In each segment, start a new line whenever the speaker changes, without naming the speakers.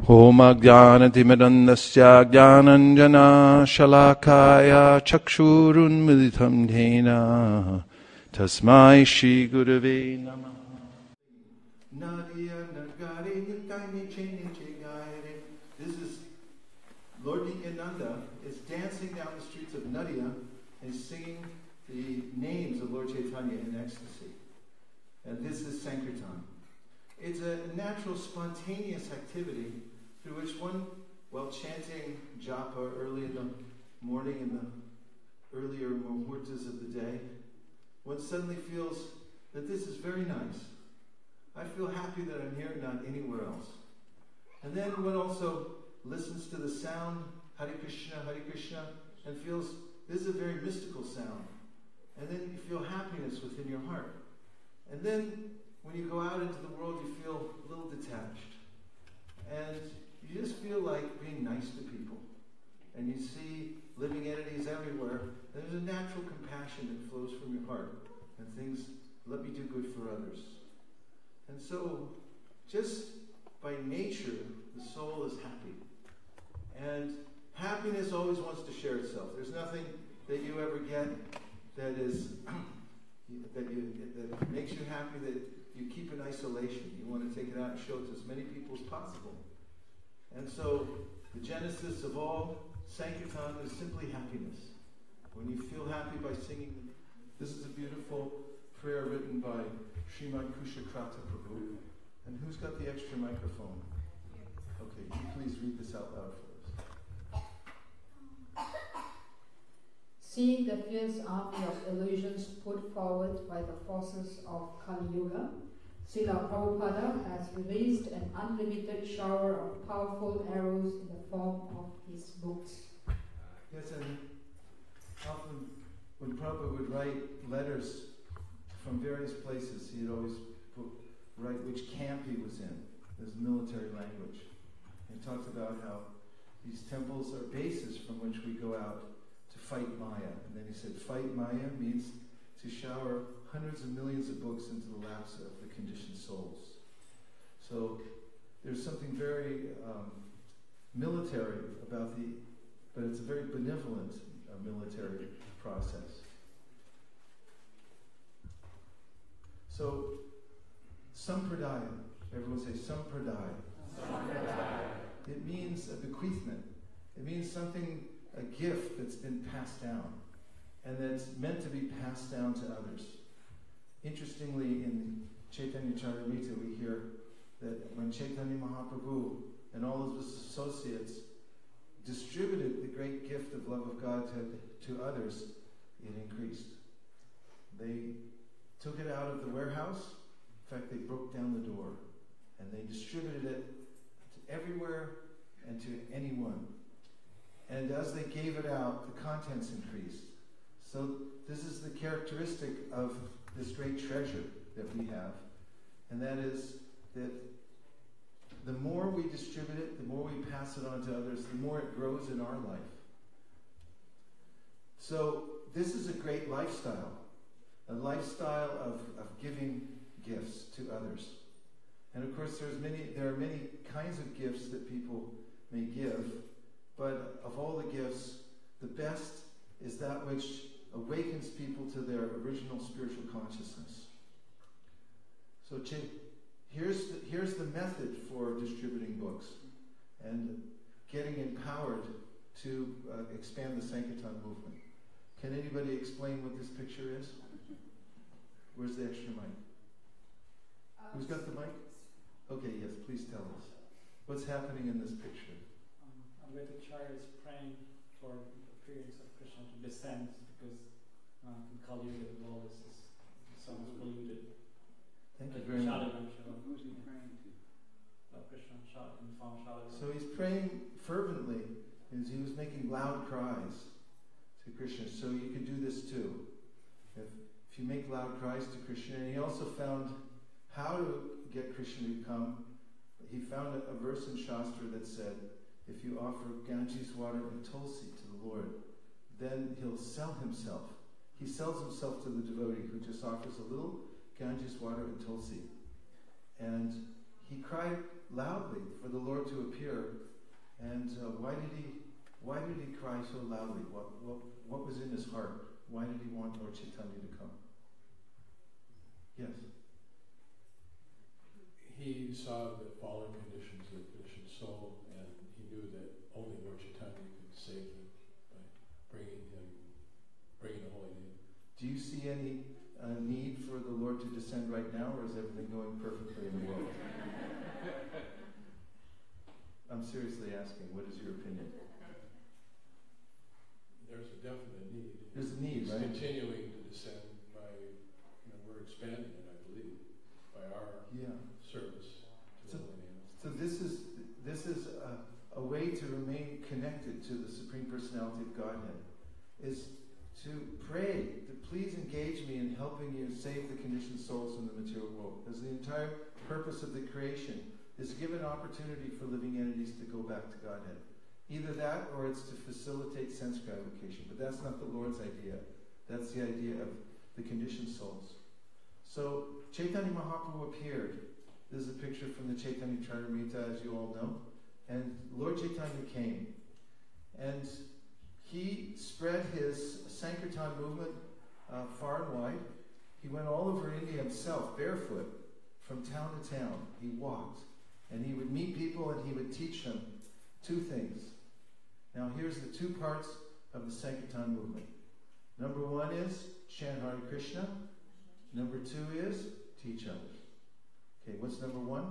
Om Ajnanatimidandasya Jnananjana Shalakaya Chakshurunmilitam Dhena Tasmai Shri Gurave Namah.
This is Lord Nityananda is dancing down the streets of Nadia and singing the names of Lord Chaitanya in ecstasy. And this is Sankirtan. It's a natural, spontaneous activity through which one, while chanting japa early in the morning in the earlier muhurtas of the day, one suddenly feels that this is very nice. I feel happy that I'm here, not anywhere else. And then one also listens to the sound, Hare Krishna, and feels this is a very mystical sound. And then you feel happiness within your heart. And then when you go out into the world, you feel a little detached. And you just feel like being nice to people. And you see living entities everywhere. And there's a natural compassion that flows from your heart. And things, let me do good for others. And so, just by nature, the soul is happy. And happiness always wants to share itself. There's nothing that you ever get that is that makes you happy that you keep in isolation. You want to take it out and show it to as many people as possible. And so the genesis of all Sankirtan is simply happiness. When you feel happy by singing, this is a beautiful prayer written by Srimad Kushakrata Prabhu. And who's got the extra microphone? Okay, can you please read this out loud for us?
Seeing the fierce army of illusions put forward by the forces of Kali Yuga, Srila Prabhupada has released an unlimited shower of powerful arrows in the form of his books.
Yes, and often when Prabhupada would write letters from various places, he'd always write which camp he was in. There's military language. He talked about how these temples are bases from which we go out to fight Maya. And then he said, fight Maya means to shower hundreds of millions of books into the laps of the conditioned souls. So there's something very military about but it's a very benevolent military process. So, Sampradaya, everyone say Sampradaya. It means a bequeathment. It means something, a gift that's been passed down and that's meant to be passed down to others. Interestingly, in Chaitanya Charitamrita, we hear that when Chaitanya Mahaprabhu and all of his associates distributed the great gift of love of God to others, it increased. They took it out of the warehouse. In fact, they broke down the door and they distributed it to everywhere and to anyone. And as they gave it out, the contents increased. So this is the characteristic of this great treasure that we have. And that is that the more we distribute it, the more we pass it on to others, the more it grows in our life. So this is a great lifestyle. A lifestyle of giving gifts to others. And of course there are many kinds of gifts that people may give, but of all the gifts, the best is that which awakens people to their original spiritual consciousness. So here's the method for distributing books and getting empowered to expand the Sankirtan movement. Can anybody explain what this picture is? Where's the extra mic? Who's got the mic? Okay, yes, please tell us. What's happening in this picture?
Amritacharya is praying for the appearance of Krishna to descend because in Kali Yuga the world is so much polluted.
Thank you very much.
Who's he praying to?
Krishna in the form of Shalava.
So he's praying fervently, as he was making loud cries to Krishna. So you can do this too. If you make loud cries to Krishna, and he also found how to get Krishna to come. He found a verse in Shastra that said, if you offer Ganges water and Tulsi to the Lord, then he'll sell himself. He sells himself to the devotee who just offers a little Ganges water and Tulsi. And he cried loudly for the Lord to appear. And why did he cry so loudly? What was in his heart? Why did he want Lord Chaitanya to come? Yes.
He saw the fallen conditions of the conditioned soul, and he knew that only Lord Chaitanya could save him by bringing the holy name.
Do you see any need for the Lord to descend right now, or is everything going perfectly in the world? I'm seriously asking, what is your opinion?
There's a definite need.
There's a need, right?
It's continuing to descend by, we're expanding it, I believe, by our service to the holy name.
So this is a way to remain connected to the Supreme Personality of Godhead, is to pray, to please engage me in helping you save the conditioned souls in the material world. Because the entire purpose of the creation is to give an opportunity for living entities to go back to Godhead. Either that, or it's to facilitate sense gratification. But that's not the Lord's idea. That's the idea of the conditioned souls. So Chaitanya Mahaprabhu appeared. This is a picture from the Chaitanya Charitamrita, as you all know. And Lord Chaitanya came. And he spread his Sankirtan movement far and wide. He went all over India himself, barefoot, from town to town. He walked. And he would meet people and he would teach them two things. Now here's the two parts of the Sankirtan movement. Number one is chant Hare Krishna. Number two is teach others. Okay, what's number one?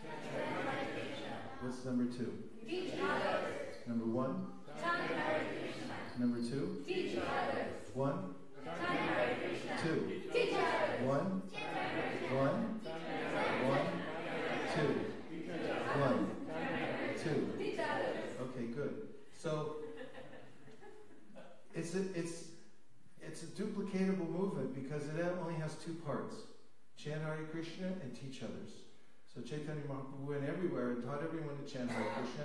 Chant Hare Krishna. What's number two? Teach others. Number one? Chant Hare Krishna. Number two? Teach others. One? Chant Hare Krishna. Two? Teach others. One? One? One? Two? One? Two? Okay, good. So it's a duplicatable movement because it only has two parts: chant Hare Krishna and teach others. So Chaitanya Mahaprabhu went everywhere and taught everyone to chant Hare Krishna,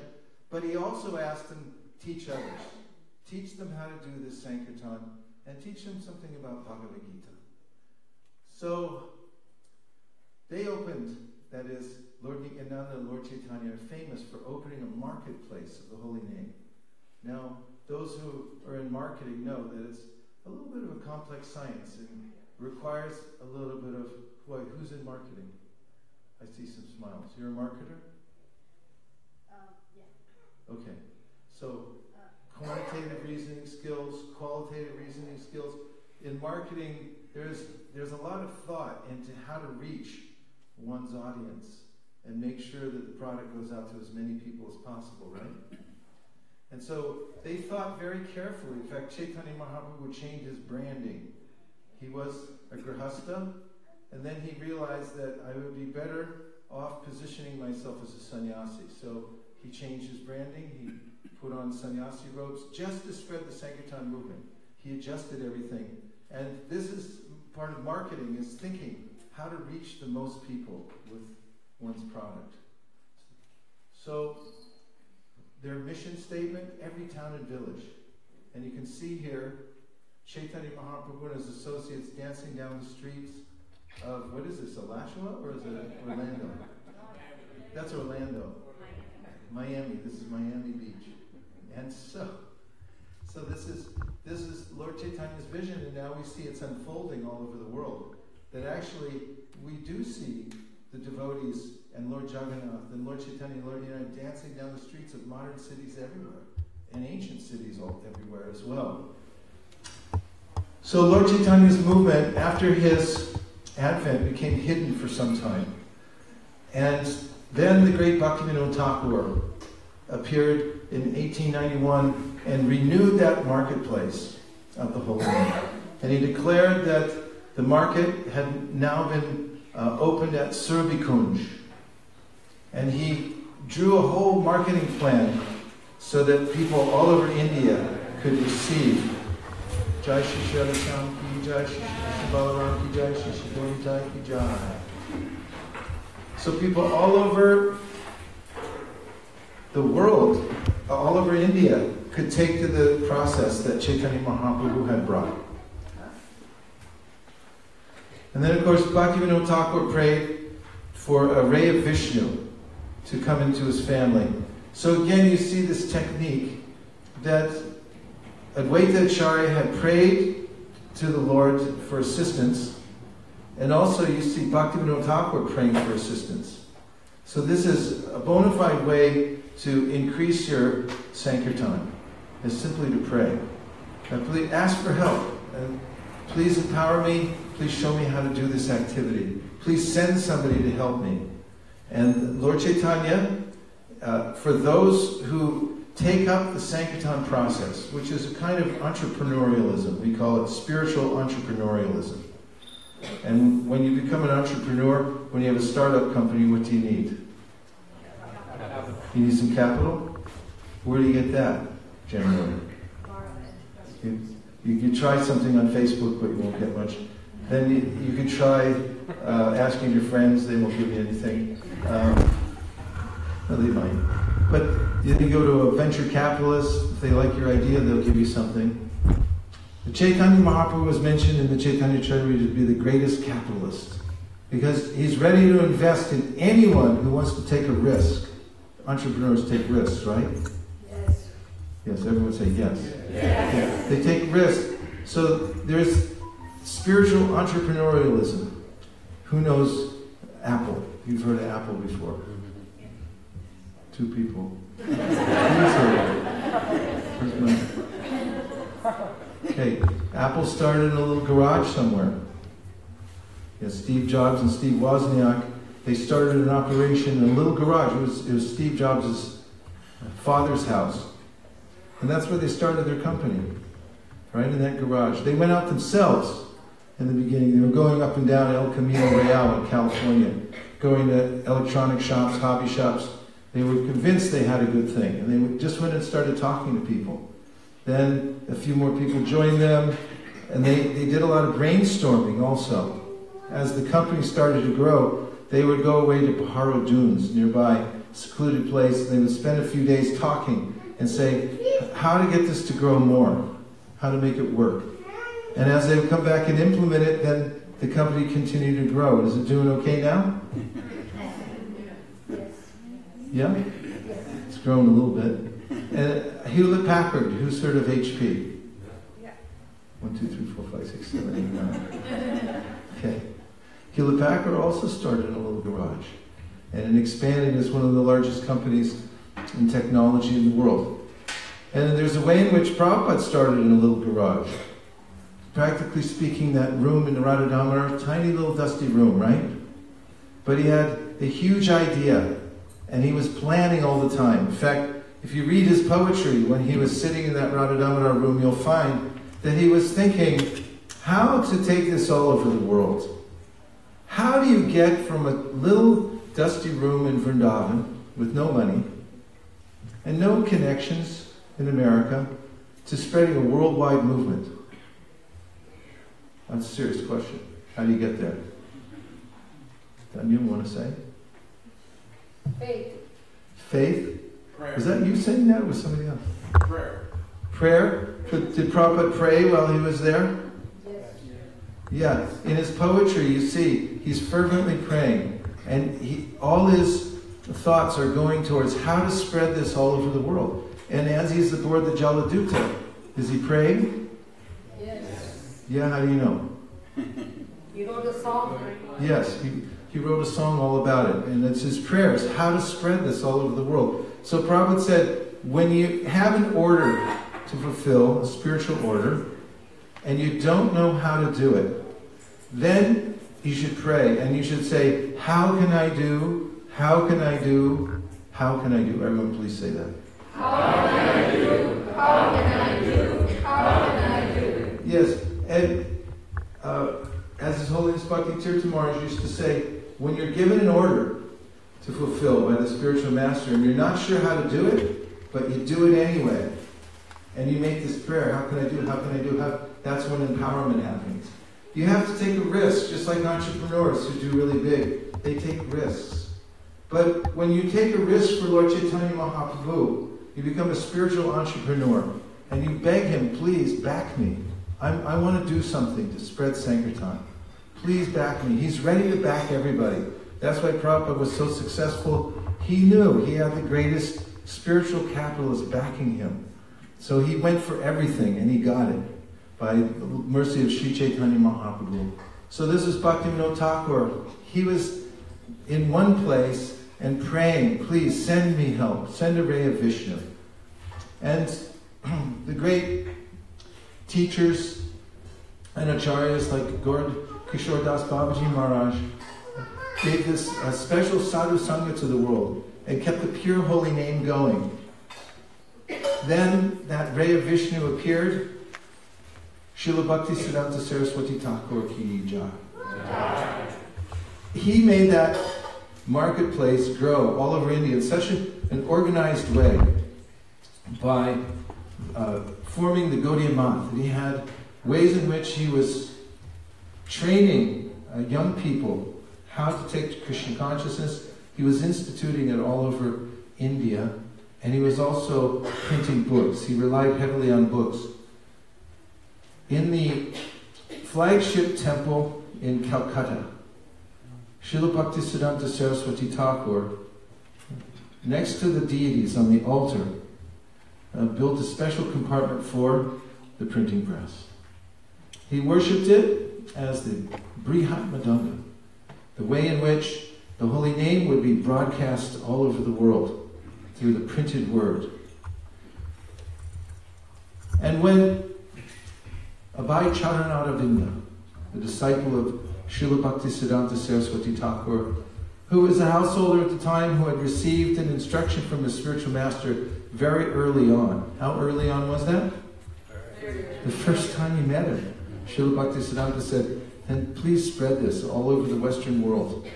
but he also asked them teach others, teach them how to do this Sankirtan, and teach them something about Bhagavad Gita. So they opened, that is, Lord Nityananda and Lord Chaitanya are famous for opening a marketplace of the holy name. Now, those who are in marketing know that it's a little bit of a complex science and requires a little bit of, who's in marketing? I see some smiles. You're a marketer? Yeah. Okay. So, quantitative reasoning skills, qualitative reasoning skills. In marketing, there's a lot of thought into how to reach one's audience and make sure that the product goes out to as many people as possible, right? And so they thought very carefully. In fact, Chaitanya Mahaprabhu would change his branding. He was a grihastha, and then he realized that I would be better off positioning myself as a sannyasi. So he changed his branding. He put on sannyasi robes just to spread the Sankirtan movement. He adjusted everything. And this is part of marketing, is thinking how to reach the most people with one's product. So their mission statement, every town and village. And you can see here Chaitanya Mahaprabhu and his associates dancing down the streets of, what is this, Alachua, or is it Orlando? That's Orlando. Miami. This is Miami Beach. And so this is Lord Chaitanya's vision, and now we see it's unfolding all over the world. That actually we do see the devotees and Lord Jagannath and Lord Chaitanya and Lord Nityananda dancing down the streets of modern cities everywhere, and ancient cities everywhere as well. So Lord Chaitanya's movement, after his advent, became hidden for some time. And then the great Bhaktivinoda Thakur appeared in 1891 and renewed that marketplace of the Holy Name. And he declared that the market had now been opened at Surabhikunj. And he drew a whole marketing plan so that people all over India could receive Jai Shri Shri Radha Ki Jai, Shri Shri Balaram Ki Jai, Shri Shri Gaura Ki Jai. So people all over the world, all over India, could take to the process that Chaitanya Mahaprabhu had brought. And then, of course, Bhaktivinoda Thakur prayed for a ray of Vishnu to come into his family. So again, you see this technique that Advaita Acharya had prayed to the Lord for assistance, and also you see Bhaktivinoda Thakur praying for assistance. So this is a bona fide way to increase your Sankirtan, is simply to pray. Now please ask for help. And please empower me. Please show me how to do this activity. Please send somebody to help me. And Lord Chaitanya, for those who take up the Sankirtan process, which is a kind of entrepreneurialism, we call it spiritual entrepreneurialism. And when you become an entrepreneur, when you have a startup company, what do you need? You need some capital? Where do you get that, generally? You can try something on Facebook, but you won't get much. Then you can try asking your friends, they won't give you anything. No, they might. But you can go to a venture capitalist, if they like your idea, they'll give you something. The Chaitanya Mahaprabhu was mentioned in the Chaitanya Charitamrita to be the greatest capitalist, because he's ready to invest in anyone who wants to take a risk. Entrepreneurs take risks, right? Yes. Yes, everyone say yes. Yes. They take risks. So there's spiritual entrepreneurialism. Who knows Apple? You've heard of Apple before. 2 people. Okay, Apple started in a little garage somewhere. Yes, Steve Jobs and Steve Wozniak, they started an operation in a little garage. It was Steve Jobs' father's house. And that's where they started their company, right in that garage. They went out themselves in the beginning. They were going up and down El Camino Real in California, going to electronic shops, hobby shops. They were convinced they had a good thing, and they just went and started talking to people. Then a few more people joined them, and they did a lot of brainstorming also. As the company started to grow, they would go away to Pajaro Dunes, nearby, secluded place, and they would spend a few days talking and say how to get this to grow more, how to make it work. And as they would come back and implement it, then the company continued to grow. Is it doing okay now? Yeah? It's grown a little bit. And Hewlett Packard, who's heard of HP? Yeah. 1, 2, 3, 4, 5, 6, 7, 8, 9. Okay. Hewlett Packard also started in a little garage. And it expanded as one of the largest companies in technology in the world. And there's a way in which Prabhupada started in a little garage. Practically speaking, that room in the Radha Damodar, tiny little dusty room, right? But he had a huge idea. And he was planning all the time. In fact, if you read his poetry, when he was sitting in that Radha Damodar room, you'll find that he was thinking how to take this all over the world. How do you get from a little dusty room in Vrindavan with no money and no connections in America to spreading a worldwide movement? That's a serious question. How do you get there? Daniel, want to say?
Faith.
Faith?
Prayer.
Was that you saying that, or was somebody else?
Prayer.
Prayer? Did Prabhupada pray while he was there?
Yes.
Yeah. In his poetry, you see, he's fervently praying. And all his thoughts are going towards how to spread this all over the world. And as he's aboard the Jaladuta, is he praying?
Yes.
Yeah, how do you know?
He wrote a song.
Yes, he wrote a song all about it. And it's his prayers, how to spread this all over the world. So Prabhupada said, when you have an order to fulfill, a spiritual order, and you don't know how to do it, then you should pray. And you should say, how can I do? How can I do? How can I do? Everyone please say that.
How can I do? How can I do? How can I do?
Yes, and as His Holiness Bhakti Tirtha Maharaj used to say, when you're given an order to fulfill by the spiritual master, and you're not sure how to do it, but you do it anyway, and you make this prayer, how can I do? How can I do? That's when empowerment happens. You have to take a risk, just like entrepreneurs who do really big. They take risks. But when you take a risk for Lord Chaitanya Mahaprabhu, you become a spiritual entrepreneur, and you beg him, please back me. I want to do something to spread Sankirtan. Please back me. He's ready to back everybody. That's why Prabhupada was so successful. he knew he had the greatest spiritual capitalists backing him. So he went for everything, and he got it by the mercy of Sri Chaitanya Mahaprabhu. So this is Bhaktivinoda Thakur. He was in one place and praying, please send me help, send a ray of Vishnu. And the great teachers and acharyas like Gaur Kishore Das Babaji Maharaj gave this special sadhu sangha to the world and kept the pure holy name going. Then that ray of Vishnu appeared. Srila Bhakti Siddhanta Saraswati Thakur ki jai. He made that marketplace grow all over India in such an organized way by forming the Gaudiya Math. He had ways in which he was training young people how to take to Krishna consciousness. He was instituting it all over India, and he was also printing books. He relied heavily on books. In the flagship temple in Calcutta, Srila Bhakti Siddhanta Saraswati Thakur, next to the deities on the altar, built a special compartment for the printing press. He worshipped it as the Brihat Madanga, the way in which the holy name would be broadcast all over the world through the printed word. And when Abhay Charanaravinda, the disciple of Srila Bhakti Siddhanta Saraswati Thakur, who was a householder at the time who had received an instruction from his spiritual master very early on. How early on was that? The first time he met him. Srila Bhakti Siddhanta said, and please spread this all over the Western world.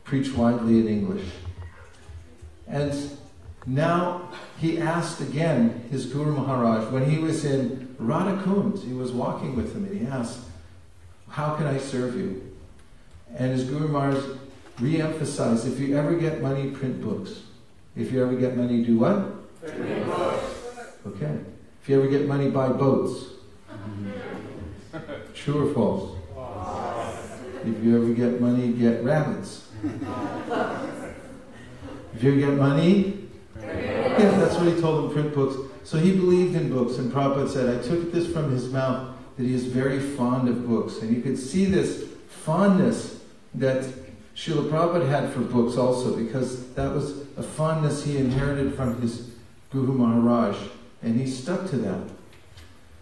Preach widely in English. And now he asked again his Guru Maharaj, when he was in Radhakund, he was walking with him, and he asked, how can I serve you? And his Guru Maharaj re-emphasized, if you ever get money, print books. If you ever get money, do what? Print books. Okay. If you ever get money, buy boats. True or false? If you ever get money, get rabbits. If you ever get money, yeah, that's what he told them, print books. So he believed in books, and Prabhupada said, I took this from his mouth, that he is very fond of books. And you could see this fondness that Srila Prabhupada had for books also, because that was a fondness he inherited from his Guru Maharaj, and he stuck to that.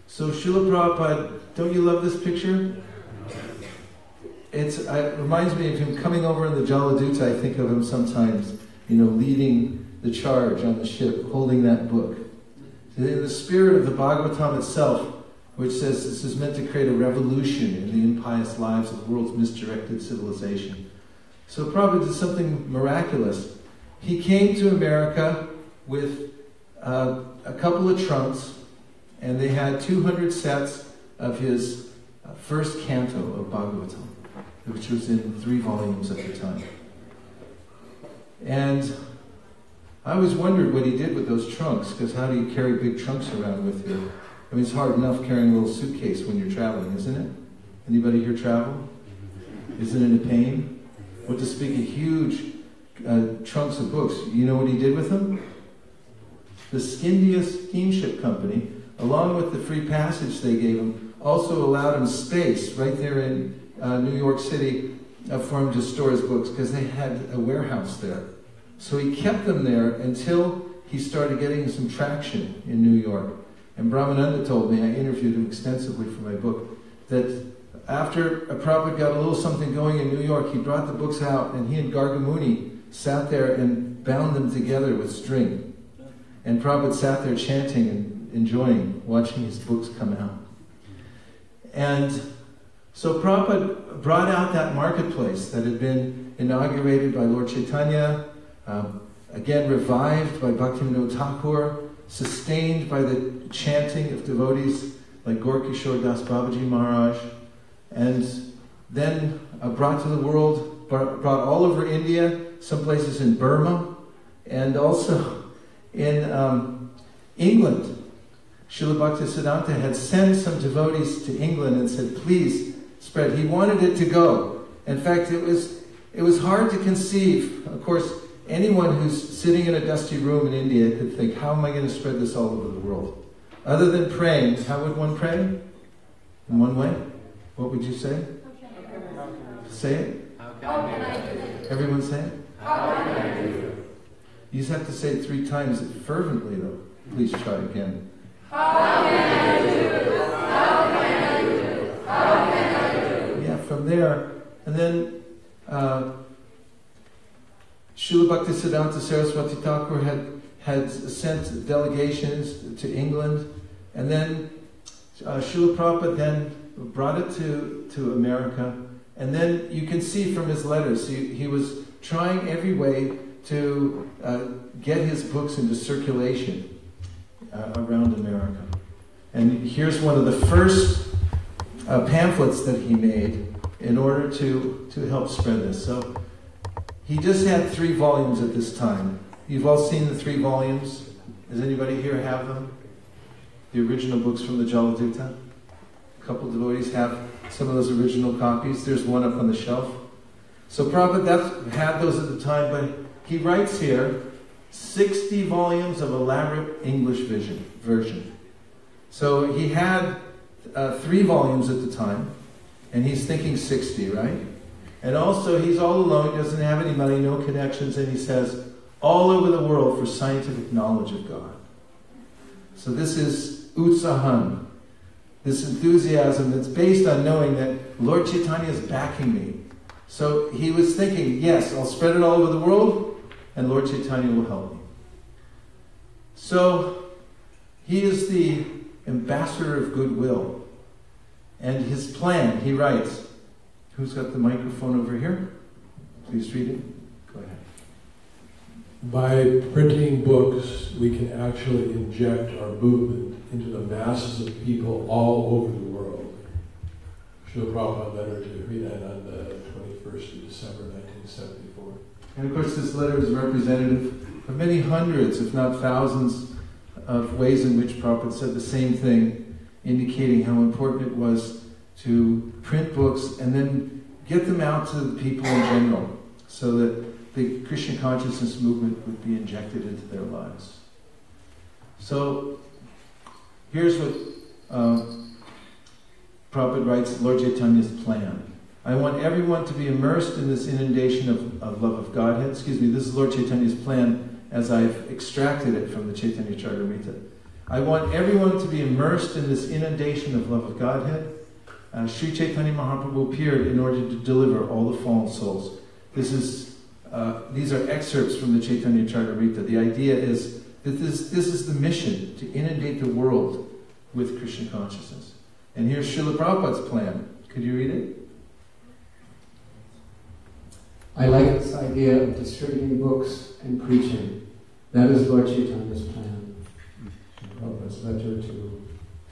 So Srila Prabhupada, don't you love this picture? It reminds me of him coming over in the Jaladuta. I think of him sometimes, leading the charge on the ship, holding that book. In the spirit of the Bhagavatam itself, which says this is meant to create a revolution in the impious lives of the world's misdirected civilization. So Prabhupada did something miraculous. He came to America with a couple of trunks, and they had 200 sets of his first canto of Bhagavatam, which was in 3 volumes at the time. And I always wondered what he did with those trunks, because how do you carry big trunks around with you? I mean, it's hard enough carrying a little suitcase when you're traveling, isn't it? Anybody here travel? Isn't it a pain? What to speak of huge trunks of books. You know what he did with them? The Scindia Steamship Company, along with the free passage they gave him, also allowed him space right there in New York City for him to store his books, because they had a warehouse there. So he kept them there until he started getting some traction in New York. And Brahmananda told me, I interviewed him extensively for my book, that after Prabhupada got a little something going in New York, he brought the books out, and he and Gargamuni sat there and bound them together with string. And Prabhupada sat there chanting and enjoying, watching his books come out. And so Prabhupada brought out that marketplace that had been inaugurated by Lord Chaitanya, again revived by Bhaktivinoda Thakur, sustained by the chanting of devotees like Gaur Kishore Das Babaji Maharaj, and then brought to the world, brought all over India, some places in Burma, and also in England. Srila Bhakti Siddhanta had sent some devotees to England and said, please spread. He wanted it to go. In fact, it was hard to conceive. Of course, anyone who's sitting in a dusty room in India could think, how am I going to spread this all over the world? Other than praying, how would one pray? In one way? What would you say? Say it. Everyone say it? You just have to say it 3 times fervently, though. Please try again. How can I do? How can I do? How can I do? Yeah, from there, and then Srila Bhaktisiddhanta Saraswati Thakur had sent delegations to England, and then Srila Prabhupada then brought it to America, and then you can see from his letters, he was trying every way to get his books into circulation around America. And here's one of the first pamphlets that he made in order to help spread this. So he just had 3 volumes at this time. You've all seen the 3 volumes. Does anybody here have them? The original books from the Jaladutta? A couple devotees have some of those original copies. There's one up on the shelf. So Prabhupada had those at the time, but he writes here 60 volumes of elaborate English version. So he had 3 volumes at the time, and he's thinking 60, right? And also he's all alone, doesn't have any money, no connections, and he says, all over the world for scientific knowledge of God. So this is utsahan, this enthusiasm that's based on knowing that Lord Chaitanya is backing me. So he was thinking, yes, I'll spread it all over the world, and Lord Chaitanya will help me. So he is the ambassador of goodwill. And his plan, he writes, who's got the microphone over here? Please read it. Go ahead.
By printing books, we can actually inject our movement into the masses of people all over the world. Srila Prabhupada letter to Hridan on the 21st of December 1974.
And of course this letter is representative of many hundreds, if not thousands, of ways in which Prabhupada said the same thing, indicating how important it was to print books and then get them out to the people in general, so that the Krishna consciousness movement would be injected into their lives. So here's what Prabhupada writes, Lord Chaitanya's plan. I want everyone to be immersed in this inundation of love of Godhead. Excuse me, this is Lord Chaitanya's plan as I've extracted it from the Chaitanya Charitamrita. I want everyone to be immersed in this inundation of love of Godhead. Sri Chaitanya Mahaprabhu appeared in order to deliver all the fallen souls. These are excerpts from the Chaitanya Charitamrita. The idea is that this is the mission, to inundate the world with Krishna consciousness. And here's Srila Prabhupada's plan. Could you read it?
I like this idea of distributing books and preaching. That is Lord Chaitanya's plan. Prabhupada's letter to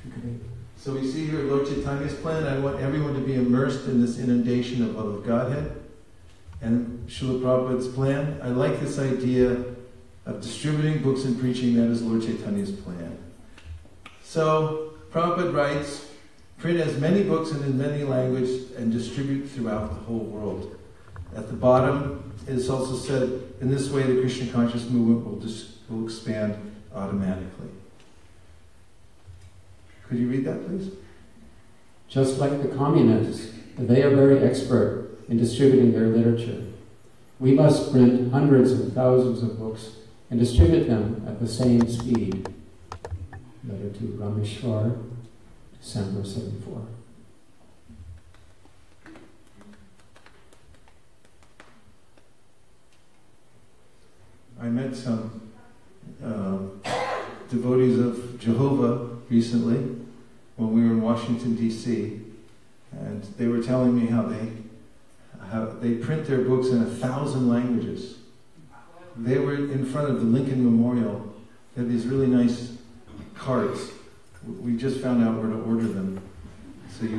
Srikade.
So we see here Lord Chaitanya's plan. I want everyone to be immersed in this inundation of love of Godhead. And Srila Prabhupada's plan. I like this idea of distributing books and preaching. That is Lord Chaitanya's plan. So Prabhupada writes, print as many books and in many languages and distribute throughout the whole world. At the bottom, it is also said, in this way the Krishna conscious movement will expand automatically. Could you read that, please?
Just like the communists, they are very expert in distributing their literature. We must print hundreds of thousands of books and distribute them at the same speed. Letter to Rameshwar, December 74.
I met some devotees of Jehovah recently when we were in Washington, D.C., and they were telling me how they print their books in 1,000 languages. They were in front of the Lincoln Memorial. They had these really nice cards. We just found out where to order them, so you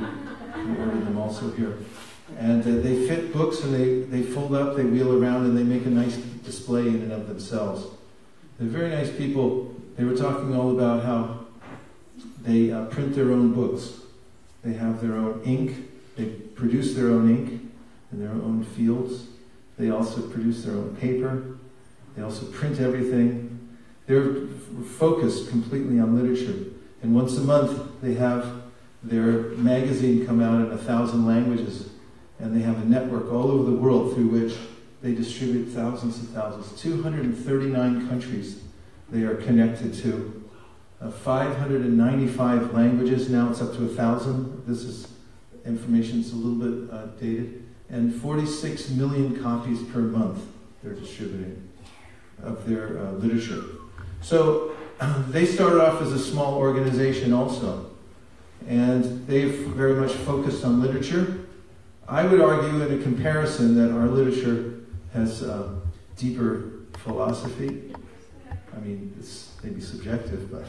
can order them also here. And they fit books, and they fold up, they wheel around, and they make a nice display in and of themselves. They're very nice people. They were talking all about how they print their own books. They have their own ink. They produce their own ink in their own fields. They also produce their own paper. They also print everything. They're focused completely on literature. And once a month, they have their magazine come out in 1,000 languages. And they have a network all over the world through which they distribute thousands and thousands. 239 countries they are connected to. 595 languages. Now it's up to 1,000. This is information that's a little bit dated. And 46 million copies per month they're distributing of their literature. So they started off as a small organization also. And they've very much focused on literature. I would argue in a comparison that our literature has deeper philosophy. I mean, it's maybe subjective, but...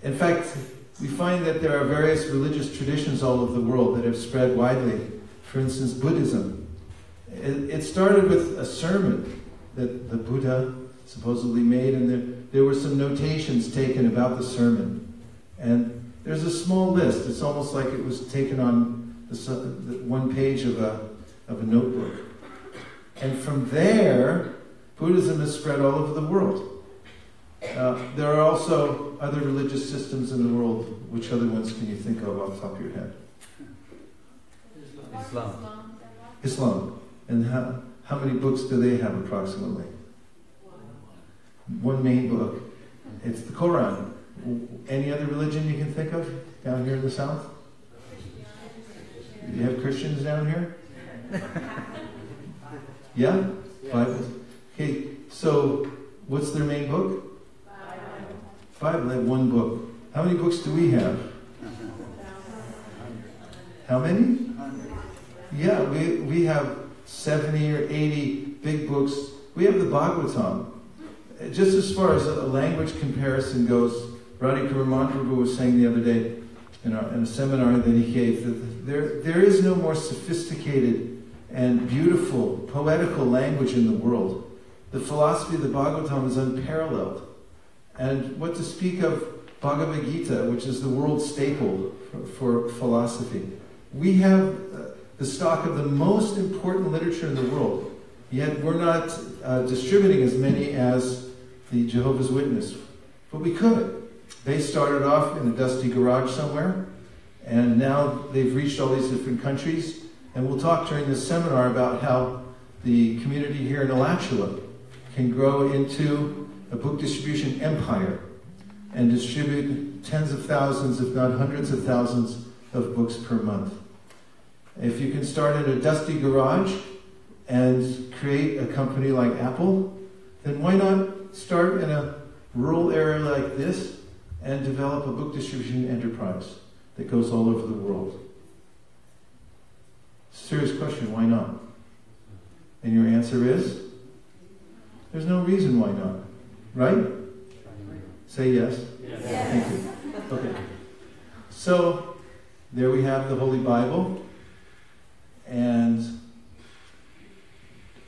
in fact, we find that there are various religious traditions all over the world that have spread widely. For instance, Buddhism. It started with a sermon that the Buddha supposedly made, and there were some notations taken about the sermon. And there's a small list. It's almost like it was taken on the one page of a notebook. And from there, Buddhism has spread all over the world. There are also other religious systems in the world. Which other ones can you think of off the top of your head? Islam. And how many books do they have approximately? One main book. It's the Quran. Any other religion you can think of down here in the South? Do you have Christians down here? Yeah? Bibles. Okay, so what's their main book? Bible. They have one book. How many books do we have? How many? Yeah, we have 70 or 80 big books. We have the Bhagavatam. Just as far as a language comparison goes, Radhika Ramanprabhu was saying the other day in a seminar that he gave that there is no more sophisticated and beautiful, poetical language in the world. The philosophy of the Bhagavatam is unparalleled. And what to speak of Bhagavad Gita, which is the world staple for philosophy. We have the stock of the most important literature in the world, yet we're not distributing as many as the Jehovah's Witness. But we could. They started off in a dusty garage somewhere, and now they've reached all these different countries. And we'll talk during this seminar about how the community here in Alachua can grow into a book distribution empire and distribute tens of thousands, if not hundreds of thousands, of books per month. If you can start in a dusty garage and create a company like Apple, then why not start in a rural area like this and develop a book distribution enterprise that goes all over the world? Serious question, why not? And your answer is? There's no reason why not. Right? Say yes. Yes. Thank you. Okay. So, there we have the Holy Bible. And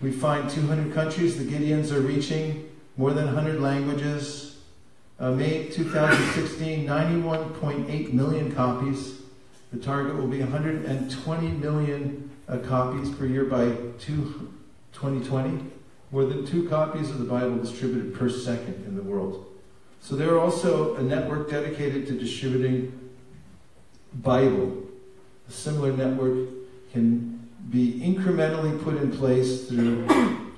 we find 200 countries. The Gideons are reaching more than 100 languages. May 2016, 91.8 million copies. The target will be 120 million copies per year by 2020. More than 2 copies of the Bible distributed per second in the world. So there are also a network dedicated to distributing Bible. A similar network can be incrementally put in place through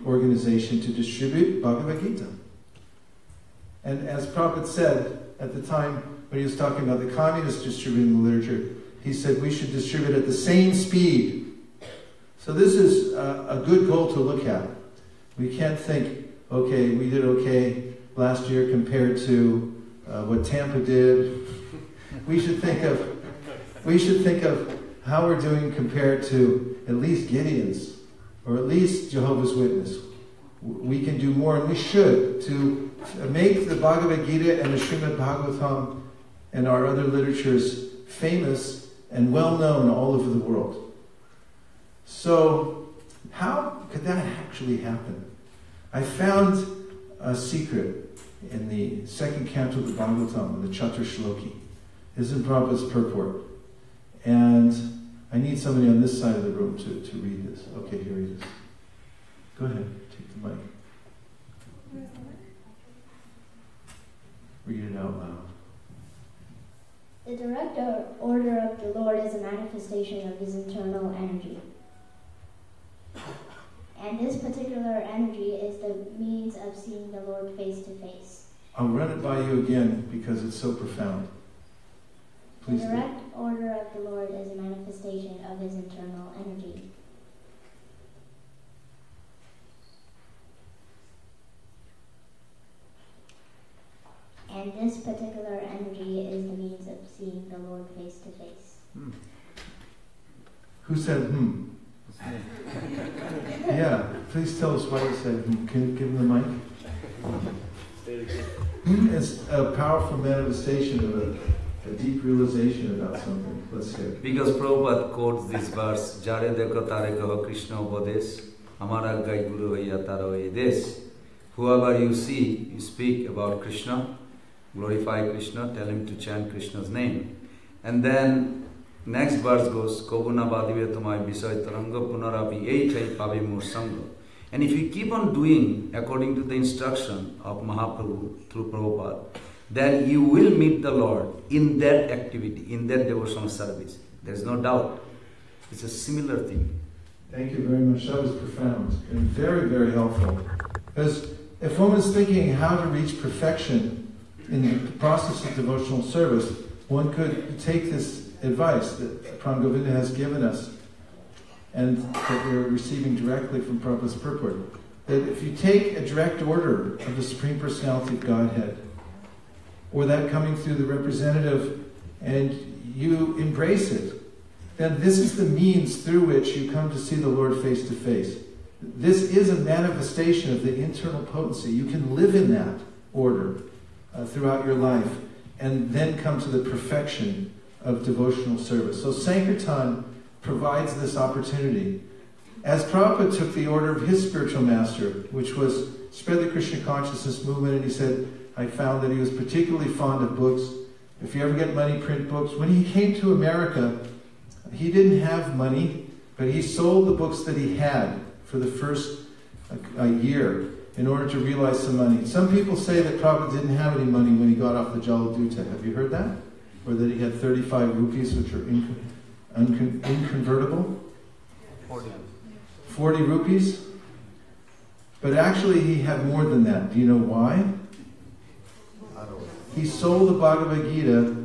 organization to distribute Bhagavad Gita. And as Prabhupada said at the time when he was talking about the communists distributing the literature, he said we should distribute at the same speed. So this is a good goal to look at. We can't think, okay, we did okay last year compared to what Tampa did. We should think of how we're doing compared to at least Gideons or at least Jehovah's Witness. We can do more, and we should, to make the Bhagavad Gita and the Srimad Bhagavatam and our other literatures famous and well known all over the world. So, how could that actually happen? I found a secret in the second canto of the Bhagavatam, in the Chatur Shloki. This is in Prabhupada's purport. And I need somebody on this side of the room to read this. Okay, here it is. Go ahead, take the mic. Read it out loud.
The direct order of the Lord is a manifestation of His internal energy. And this particular energy is the means of seeing the Lord face to face.
I'll run it by you again because it's so profound. Please.
The direct order of the Lord is a manifestation of His internal energy. And this particular energy is the means of seeing the Lord face to face.
Who said Yeah, please tell us why you said Can you give him the mic? It's a powerful manifestation of a deep realization about something. Let's hear it.
Because Prabhupada quotes this verse, Jare deko tare kaho Krishna upadesh, Amara gai guru hoya taro edesh. Whoever you see, you speak about Krishna, glorify Krishna, tell him to chant Krishna's name. And then next verse goes, Kobuna badive tumai bisay taranga punarapi eichai pavi mur sangha. And if you keep on doing according to the instruction of Mahaprabhu through Prabhupada, then you will meet the Lord in that activity, in that devotional service. There is no doubt. It's a similar thing.
Thank you very much. That was profound and very, very helpful. Because if one was thinking how to reach perfection in the process of devotional service, one could take this advice that Prabhupada Govinda has given us and that we're receiving directly from Prabhupada's purport. That if you take a direct order of the Supreme Personality of Godhead, or that coming through the representative, and you embrace it, then this is the means through which you come to see the Lord face to face. This is a manifestation of the internal potency. You can live in that order throughout your life, and then come to the perfection of devotional service. So Sankirtan provides this opportunity. As Prabhupada took the order of his spiritual master, which was spread the Krishna consciousness movement, and he said, I found that he was particularly fond of books. If you ever get money, print books. When he came to America, he didn't have money, but he sold the books that he had for the first year in order to realize some money. Some people say that Prabhupada didn't have any money when he got off the Jaladuta. Have you heard that? Or that he had 35 rupees, which are inconvertible? 40 rupees? But actually he had more than that. Do you know why? He sold the Bhagavad Gita,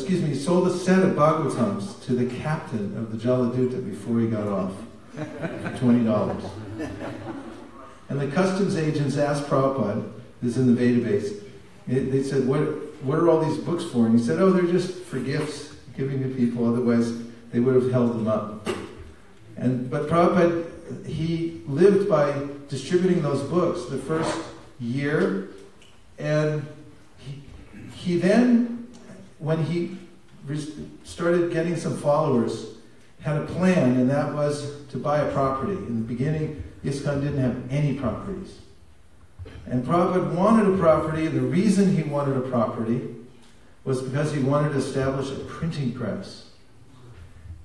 he sold a set of Bhagavatams to the captain of the Jaladuta before he got off for $20. And the customs agents asked Prabhupada, this is in the database, they said, what are all these books for? And he said, oh, they're just for gifts, giving to people, otherwise they would have held them up. But Prabhupada, he lived by distributing those books the first year, and he then, when he started getting some followers, had a plan, and that was to buy a property. In the beginning, ISKCON didn't have any properties. And Prabhupada wanted a property, and the reason he wanted a property was because he wanted to establish a printing press.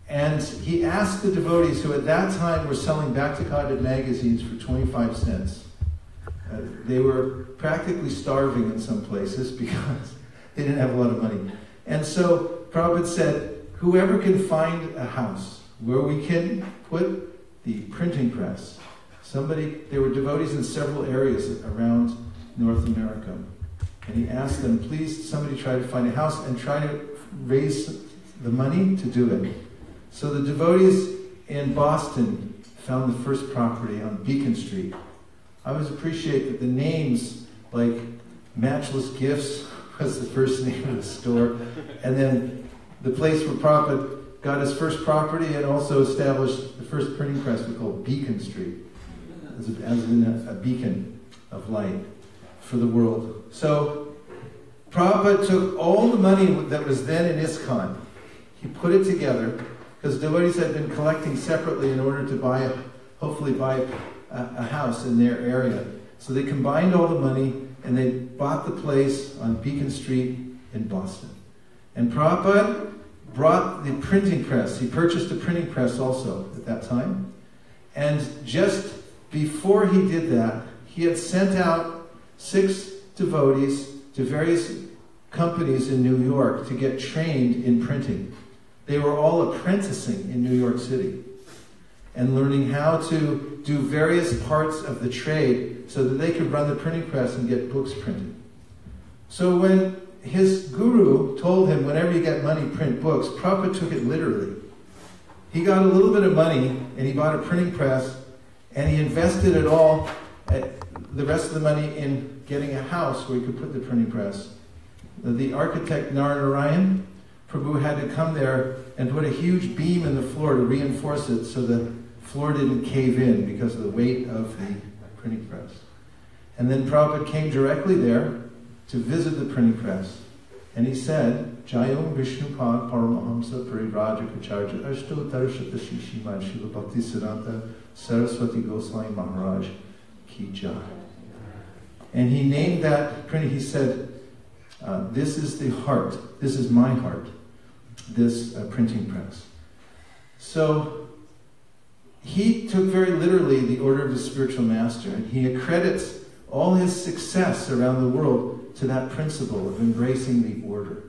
And he asked the devotees, who at that time were selling Bhakti-Coded magazines for 25 cents. They were practically starving in some places because they didn't have a lot of money. And so Prabhupada said, whoever can find a house where we can put the printing press. There were devotees in several areas around North America. And he asked them, please, somebody try to find a house and try to raise the money to do it. So the devotees in Boston found the first property on Beacon Street. I always appreciate that the names, like Matchless Gifts was the first name of the store, and then the place where Prabhupada got his first property and also established the first printing press was called Beacon Street, as in a beacon of light for the world. So Prabhupada took all the money that was then in ISKCON, he put it together, because devotees had been collecting separately in order to hopefully buy a house in their area. So they combined all the money and they bought the place on Beacon Street in Boston. And Prabhupada brought the printing press. He purchased a printing press also at that time. And just before he did that, he had sent out 6 devotees to various companies in New York to get trained in printing. They were all apprenticing in New York City and learning how to do various parts of the trade so that they could run the printing press and get books printed. So when his guru told him, whenever you get money, print books, Prabhupada took it literally. He got a little bit of money and he bought a printing press and he invested it all, the rest of the money, in getting a house where he could put the printing press. The architect Narayana Prabhu had to come there and put a huge beam in the floor to reinforce it so the floor didn't cave in because of the weight of the printing press. And then Prabhupada came directly there to visit the printing press. And he said, Jayam Vishnupad Paramahamsa Parivrajaka Ashto Tarashata Shishimad Srila Bhakti Siddhanta Saraswati Goswami Maharaj Ki Jai. And he named that printing, he said, this is the heart, this is my heart, this printing press. So he took very literally the order of his spiritual master, and he accredits all his success around the world to that principle of embracing the order.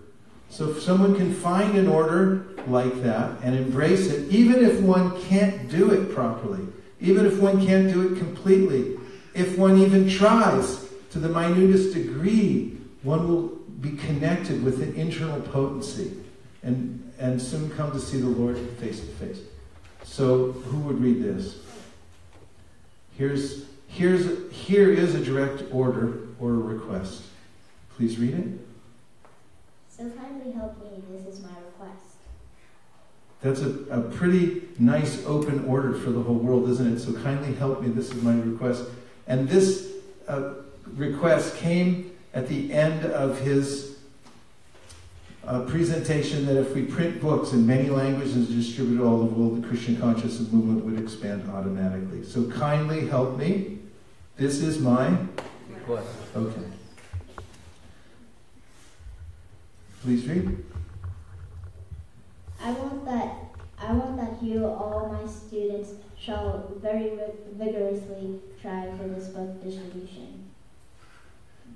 So if someone can find an order like that and embrace it, even if one can't do it properly, even if one can't do it completely, if one even tries to the minutest degree, one will be connected with an internal potency and soon come to see the Lord face to face. So who would read this? Here is a direct order or a request. Please read it.
So kindly help me, this is my request.
That's a pretty nice open order for the whole world, isn't it? So kindly help me, this is my request. And this request came at the end of his presentation that if we print books in many languages and distribute all over the world, the Christian consciousness movement would expand automatically. So kindly help me. This is my
request.
Okay. Please read.
I want that you, all my students, shall very vigorously try for this book distribution.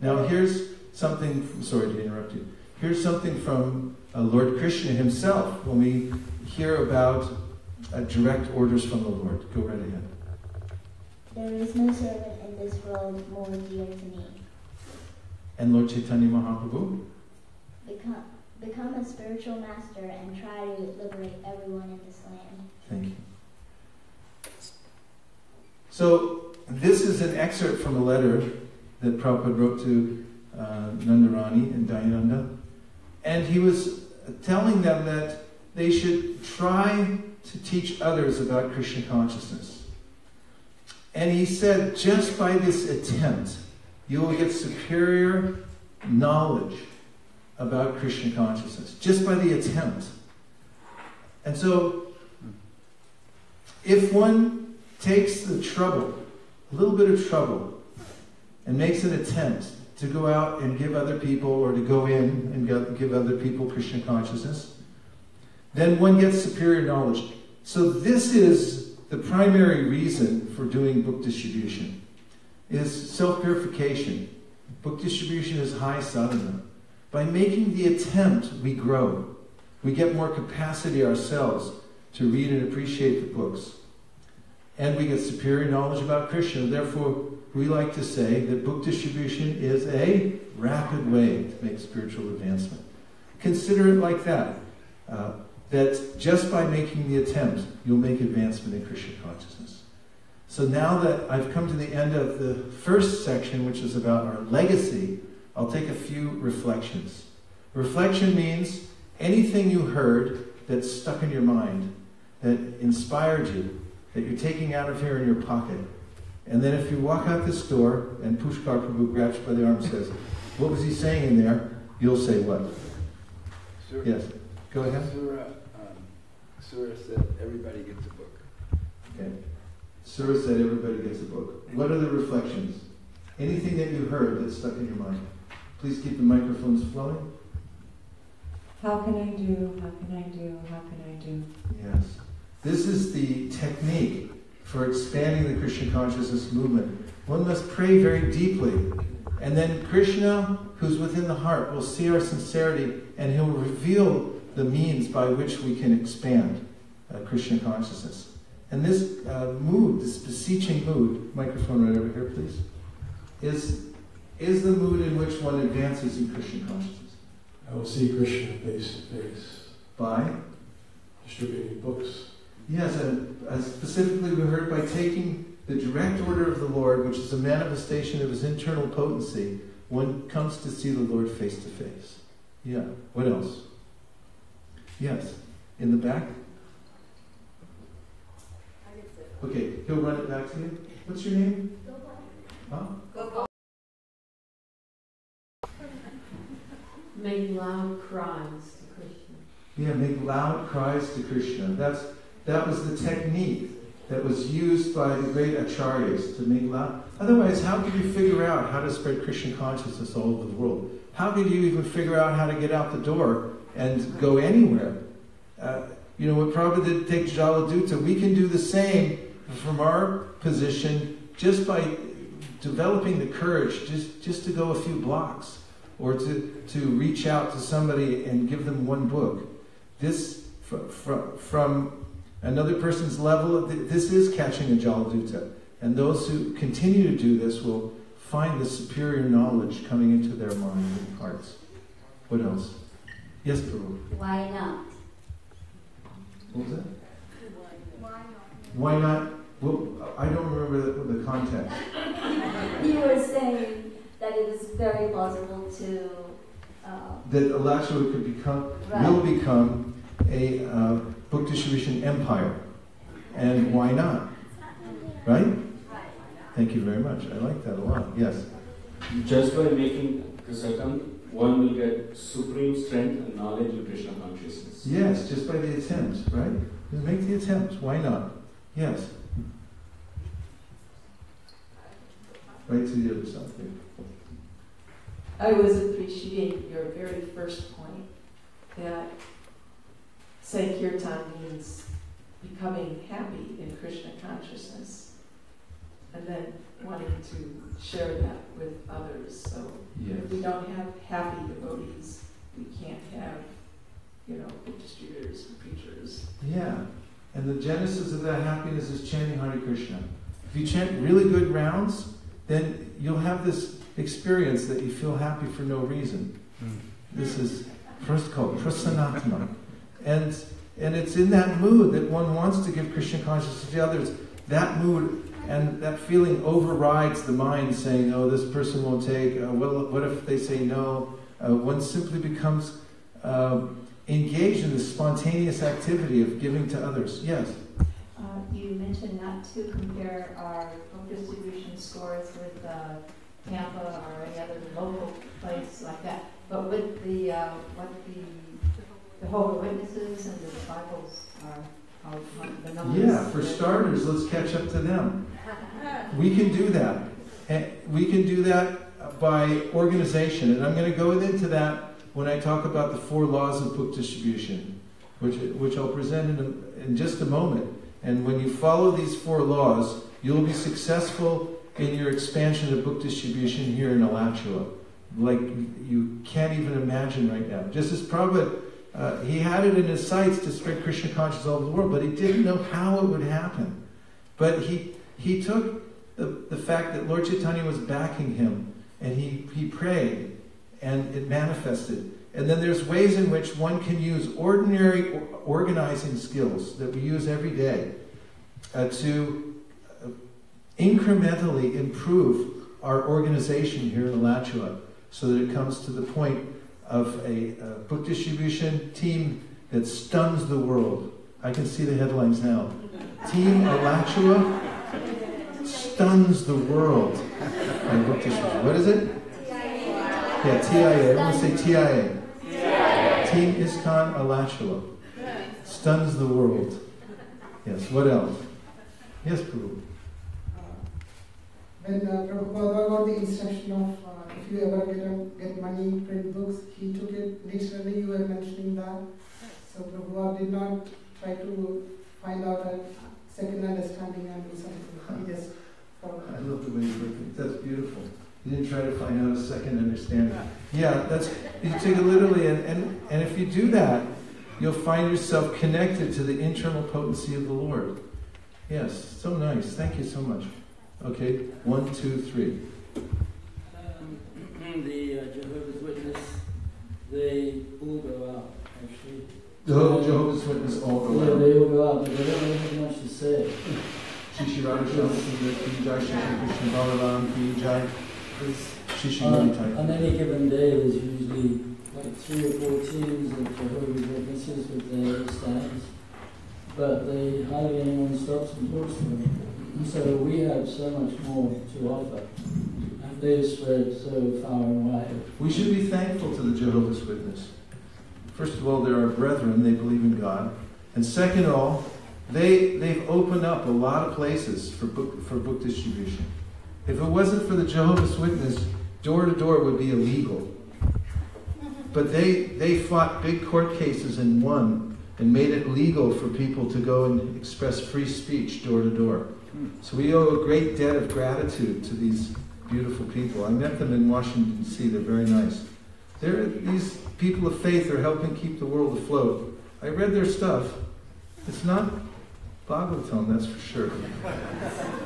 Now here's something, sorry to interrupt you. Here's something from Lord Krishna himself when we hear about direct orders from the Lord. Go right ahead.
There is no servant in this world more dear to me.
And Lord Chaitanya Mahaprabhu?
Become a spiritual master and try to liberate everyone in this land.
Thank you. So this is an excerpt from a letter that Prabhupada wrote to Nandarani and Dayananda. And he was telling them that they should try to teach others about Krishna consciousness. And he said, just by this attempt, you will get superior knowledge about Krishna consciousness. Just by the attempt. And so, if one takes the trouble, a little bit of trouble, and makes an attempt to go out and give other people, or to go in and give other people Krishna consciousness, then one gets superior knowledge. So this is the primary reason for doing book distribution, is self-purification. Book distribution is high sadhana. By making the attempt, we grow. We get more capacity ourselves to read and appreciate the books. And we get superior knowledge about Krishna. Therefore, we like to say that book distribution is a rapid way to make spiritual advancement. Consider it like that. That just by making the attempt, you'll make advancement in Krishna consciousness. So now that I've come to the end of the first section, which is about our legacy, I'll take a few reflections. Reflection means anything you heard that stuck in your mind, that inspired you, that you're taking out of here in your pocket. And then if you walk out this door and Pushkar Prabhu grabs you by the arm and says, what was he saying in there? You'll say what?
Sir,
yes, go ahead.
Surah said everybody gets a book.
Okay. Surah said everybody gets a book. What are the reflections? Anything that you heard that stuck in your mind? Please keep the microphones flowing.
How can I do? How can I do? How can I do?
Yes. This is the technique for expanding the Krishna consciousness movement, one must pray very deeply. And then Krishna, who's within the heart, will see our sincerity, and he'll reveal the means by which we can expand Krishna consciousness. And this mood, this beseeching mood, microphone right over here, please, is the mood in which one advances in Krishna consciousness.
I will see Krishna face to face.
By?
Distributing books.
Yes, and specifically we heard by taking the direct order of the Lord, which is a manifestation of his internal potency, one comes to see the Lord face to face. Yeah. What else? Yes. In the back? Okay, he'll run it back to you. What's your name? Huh?
Make loud cries to Krishna.
Yeah, make loud cries to Krishna. That was the technique that was used by the great acharyas, to make loud. Otherwise, how could you figure out how to spread Krishna consciousness all over the world? How could you even figure out how to get out the door and go anywhere? What Prabhupada did take Jaladuta, we can do the same from our position just by developing the courage just to go a few blocks, or to reach out to somebody and give them one book. This, from another person's level, this is catching a Jaladuta. And those who continue to do this will find the superior knowledge coming into their minds and hearts. What else? Yes, Prabhu.
Why not?
What was that? Why not? Well, I don't remember the context.
You were saying that it is very plausible to...
that Alachua will become a book distribution empire. And why not? Right? Thank you very much. I like that a lot. Yes?
Just by making this attempt, one will get supreme strength and knowledge of Krishna consciousness.
Yes, just by the attempt, right? Just make the attempt. Why not? Yes. Right to the other side here.
I was appreciating your very first point that Sankirtan means becoming happy in Krishna consciousness, and then wanting to share that with others. So
yes.
If we don't have happy devotees, we can't have, book distributors and preachers.
Yeah. And the genesis of that happiness is chanting Hare Krishna. If you chant really good rounds, then you'll have this experience that you feel happy for no reason. This is first called prasanatma. And it's in that mood that one wants to give Krishna consciousness to others. That mood and that feeling overrides the mind saying, oh, this person won't take, what if they say no? One simply becomes engaged in this spontaneous activity of giving to others. Yes?
You mentioned not to compare our book distribution scores with Tampa or any other local place like that, but with the Jehovah's Witnesses and the disciples are how the numbers.
Yeah, for starters, let's catch up to them. We can do that. And we can do that by organization, and I'm going to go into that when I talk about the 4 laws of book distribution, which I'll present in just a moment. And when you follow these 4 laws, you'll be successful in your expansion of book distribution here in Alachua, like you can't even imagine right now. Just as Prabhupada, he had it in his sights to spread Krishna consciousness all over the world, but he didn't know how it would happen. But he took the fact that Lord Chaitanya was backing him, and he prayed, and it manifested. And then there's ways in which one can use ordinary organizing skills that we use every day to incrementally improve our organization here in Alachua so that it comes to the point of a book distribution team that stuns the world. I can see the headlines now. Team Alachua stuns the world on book distribution. What is it? Yeah, TIA. Everyone say TIA. Team ISKCON Alachua. Stuns the world. Yes, what else? Yes, Prabhu.
When Prabhupada got the instruction of if you ever get money, print books, he took it literally. You were mentioning that. So Prabhupada did not try to find out second understanding and do something. He just followed.
I love the way you look at it. That's beautiful. You didn't try to find out a second understanding. Yeah, that's, you take it literally, and if you do that, you'll find yourself connected to the internal potency of the Lord. Yes, so nice. Thank you so much. Okay, 1, 2, 3.
The Jehovah's Witness, they all go out, actually.
The Jehovah's Witness all go out?
Yeah, they all go out, but they don't really have much to say.
Shishi Radha Ki Jai, Shishi Krishna Balaram Ki Jai.
On any given day, there's usually like 3 or 4 teams of Jehovah's Witnesses with their stands, but hardly anyone stops and talks to them. And so we have so much more to offer, and they spread so far and wide.
We should be thankful to the Jehovah's Witness. First of all, they're our brethren, they believe in God. And second of all, they've opened up a lot of places for book distribution. If it wasn't for the Jehovah's Witness, door-to-door would be illegal. But they fought big court cases and won, and made it legal for people to go and express free speech door-to-door. So we owe a great debt of gratitude to these beautiful people. I met them in Washington, D.C. They're very nice. These people of faith are helping keep the world afloat. I read their stuff. It's not Bhagavatam, that's for sure.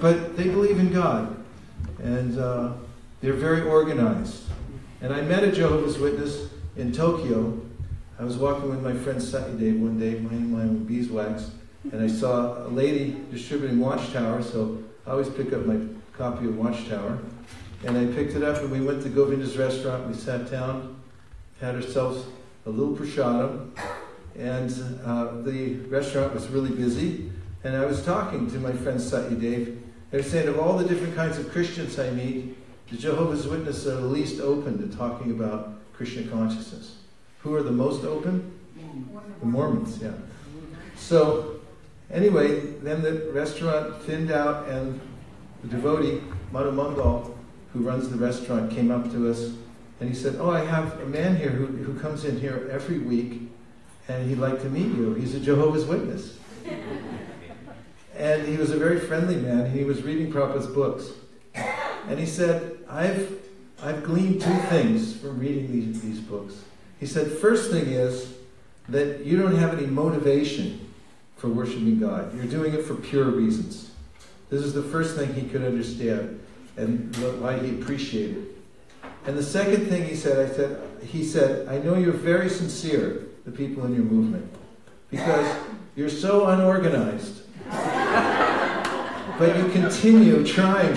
But they believe in God. And they're very organized. And I met a Jehovah's Witness in Tokyo. I was walking with my friend Satydev one day, minding my own beeswax, and I saw a lady distributing Watchtower, so I always pick up my copy of Watchtower. And I picked it up and we went to Govinda's restaurant. We sat down, had ourselves a little prasadam, and the restaurant was really busy. And I was talking to my friend Satydev. They were saying of all the different kinds of Christians I meet, the Jehovah's Witnesses are the least open to talking about Krishna consciousness. Who are the most open? The Mormons, yeah. So, anyway, then the restaurant thinned out and the devotee, Madhu Mangal, who runs the restaurant, came up to us and he said, "Oh, I have a man here who comes in here every week and he'd like to meet you. He's a Jehovah's Witness." And he was a very friendly man. He was reading Prabhupada's books. And he said, I've gleaned 2 things from reading these books. He said, first thing is that you don't have any motivation for worshiping God. You're doing it for pure reasons. This is the first thing he could understand and why he appreciated. And the second thing he said, I know you're very sincere, the people in your movement, because you're so unorganized. But you continue trying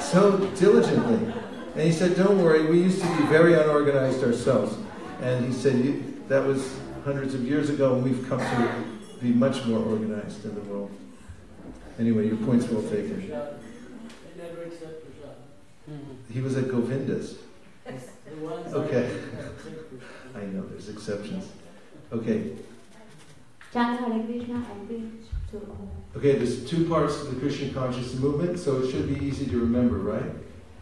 so diligently. And he said, don't worry, we used to be very unorganized ourselves. And he said, that was hundreds of years ago, and we've come to be much more organized in the world. Anyway, your point's well taken. He was at Govinda's. Okay. I know, there's exceptions. Okay. Okay, there's 2 parts to the Krishna consciousness movement, so it should be easy to remember, right?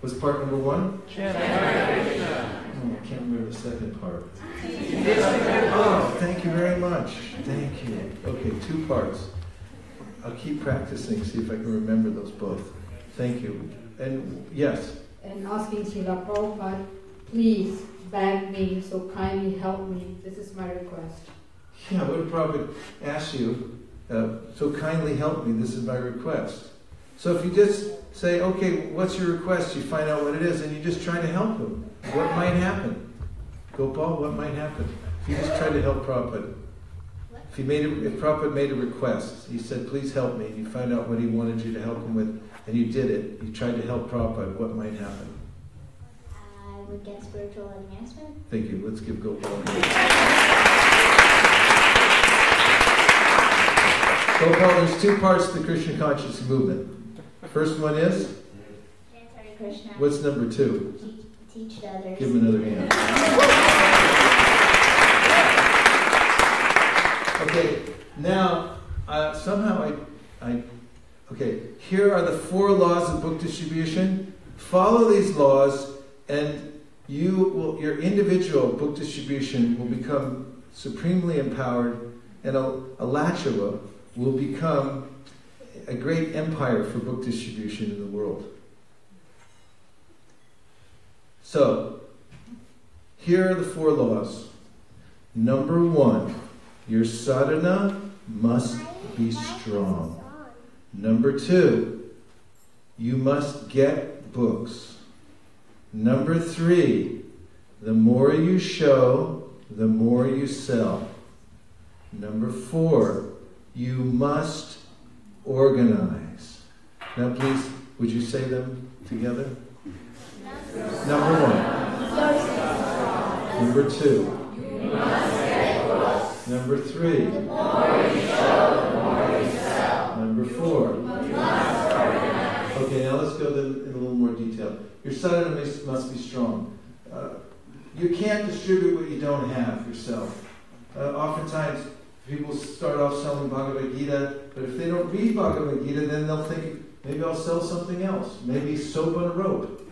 What's part number 1? Chant Hare Krishna. Oh, I can't remember the second part. Oh, thank you very much. Thank you. Okay, 2 parts. I'll keep practicing, see if I can remember those both. Thank you. And yes?
And asking Srila Prabhupada, please beg me, so kindly help me. This is my request.
Yeah, what did Prabhupada ask you? So kindly help me, this is my request. So if you just say, okay, what's your request? You find out what it is, and you just try to help him. What might happen? Gopal, what might happen? If you just try to help Prabhupada. If Prabhupada made a request, he said, please help me, and you find out what he wanted you to help him with, and you did it, you tried to help Prabhupada, what might happen?
I would get spiritual advancement.
Thank you. Let's give Gopal a hand. Gopal, there's 2 parts to the Krishna consciousness movement. First one is?
Chant Hare Krishna.
What's number 2?
Teach to others.
Give him another hand. Okay, now, somehow okay, here are the 4 laws of book distribution. Follow these laws and your individual book distribution will become supremely empowered, and Alachua will become a great empire for book distribution in the world. So, here are the 4 laws. Number 1, your sadhana must be strong. Number 2, you must get books. Number 3, the more you show, the more you sell. Number 4, you must organize. Now please, would you say them together? Number 1. Number 2. Number 3. Number 4. Okay, now let's go in a little more detail. Your sadhana must be strong. You can't distribute what you don't have yourself. Oftentimes, people start off selling Bhagavad Gita, but if they don't read Bhagavad Gita, then they'll think, maybe I'll sell something else. Maybe soap on a rope.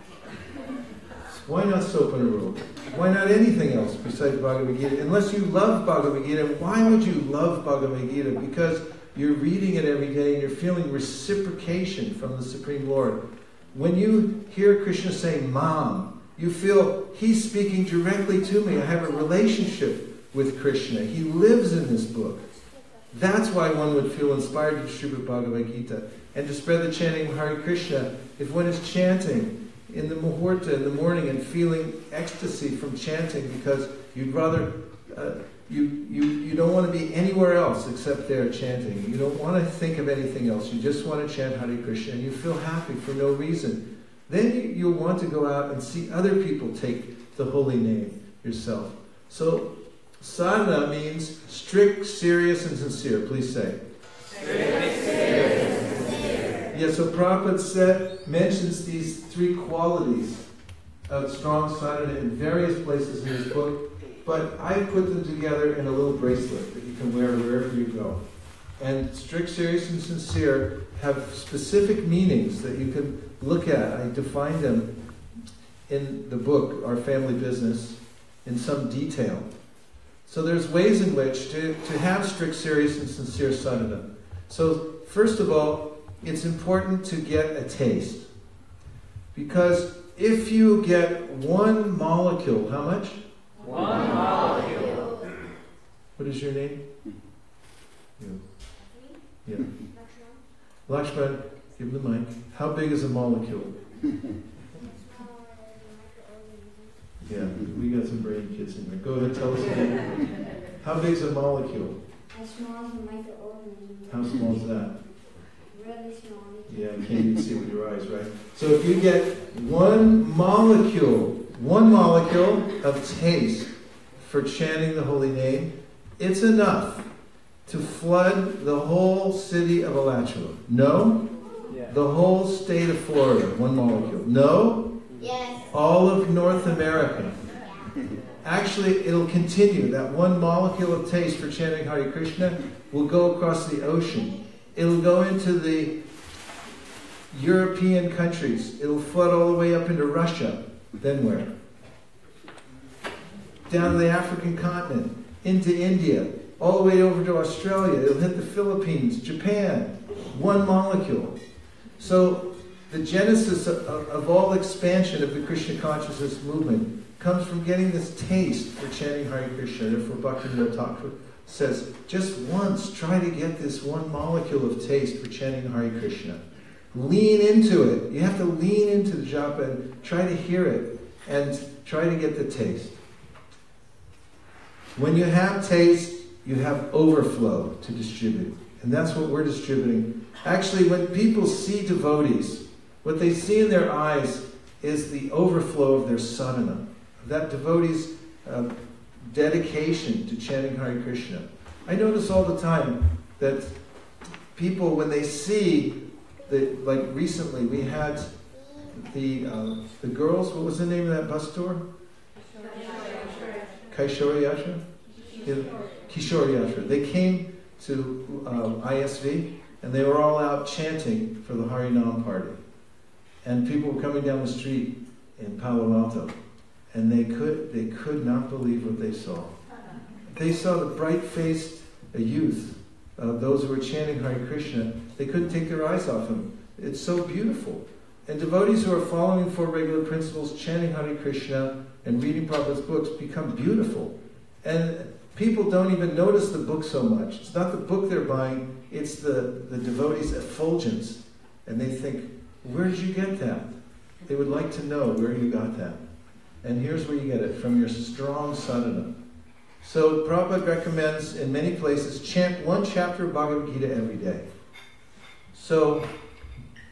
Why not soap on a rope? Why not anything else besides Bhagavad Gita? Unless you love Bhagavad Gita, why would you love Bhagavad Gita? Because you're reading it every day and you're feeling reciprocation from the Supreme Lord. When you hear Krishna saying, Mom, you feel he's speaking directly to me. I have a relationship with Krishna. He lives in this book. That's why one would feel inspired to distribute Bhagavad Gita and to spread the chanting of Hare Krishna. If one is chanting in the muhurta in the morning and feeling ecstasy from chanting because you'd rather, you don't want to be anywhere else except there chanting. You don't want to think of anything else. You just want to chant Hare Krishna and you feel happy for no reason. Then you'll want to go out and see other people take the holy name yourself. So sadhana means strict, serious, and sincere. Please say. Strict, serious, and sincere. Yeah, so Prabhupada mentions these 3 qualities of strong sadhana in various places in his book, but I put them together in a little bracelet that you can wear wherever you go. And strict, serious, and sincere have specific meanings that you can look at. I define them in the book, Our Family Business, in some detail. So there's ways in which to have strict, serious, and sincere sadhana. So first of all, it's important to get a taste. Because if you get 1 molecule, how much? 1 molecule. What is your name? Yeah. Lakshman, give him the mic. How big is a molecule? Yeah, we got some brain kids in there. Go ahead, tell us again. How big is a molecule?
As small as a microorganism.
How small is that?
Really small.
Yeah, you can't even see with your eyes, right? So if you get 1 molecule of taste for chanting the holy name, it's enough to flood the whole city of Alachua. No? Yeah. The whole state of Florida, 1 molecule. No?
Yes.
All of North America. Actually, it'll continue. That 1 molecule of taste for chanting Hare Krishna will go across the ocean. It'll go into the European countries. It'll flood all the way up into Russia. Then where? Down to the African continent, into India, all the way over to Australia. It'll hit the Philippines, Japan. 1 molecule. So the genesis of all expansion of the Krishna consciousness movement comes from getting this taste for chanting Hare Krishna. Therefore, Bhaktivinoda Thakur says, just once try to get this 1 molecule of taste for chanting Hare Krishna. Lean into it. You have to lean into the japa and try to hear it and try to get the taste. When you have taste, you have overflow to distribute. And that's what we're distributing. Actually, when people see devotees, what they see in their eyes is the overflow of their sadhana, that devotee's dedication to chanting Hare Krishna. I notice all the time that people, when they see, like recently, we had the girls, what was the name of that bus tour? Kishore Yatra? Yeah. Kishore Yatra. They came to ISV, and they were all out chanting for the Harinam party. And people were coming down the street in Palo Alto, and they could not believe what they saw. They saw the bright-faced youth those who were chanting Hare Krishna, they couldn't take their eyes off him. It's so beautiful. And devotees who are following four regular principles, chanting Hare Krishna and reading Prabhupada's books become beautiful. And people don't even notice the book so much. It's not the book they're buying, it's the devotee's effulgence. And they think, where did you get that? They would like to know where you got that. And here's where you get it, from your strong sadhana. So Prabhupada recommends in many places, chant one chapter of Bhagavad Gita every day. So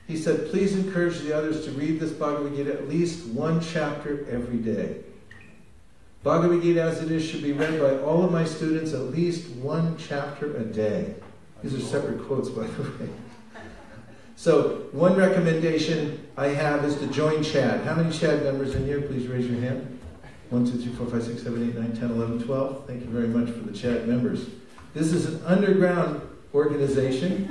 he said, please encourage the others to read this Bhagavad Gita at least one chapter every day. Bhagavad Gita as it is should be read by all of my students at least one chapter a day. These are separate quotes, by the way. So one recommendation I have is to join Chad. How many Chad members in here? Please raise your hand. 1, 2, 3, 4, 5, 6, 7, 8, 9, 10, 11, 12. Thank you very much for the Chad members. This is an underground organization.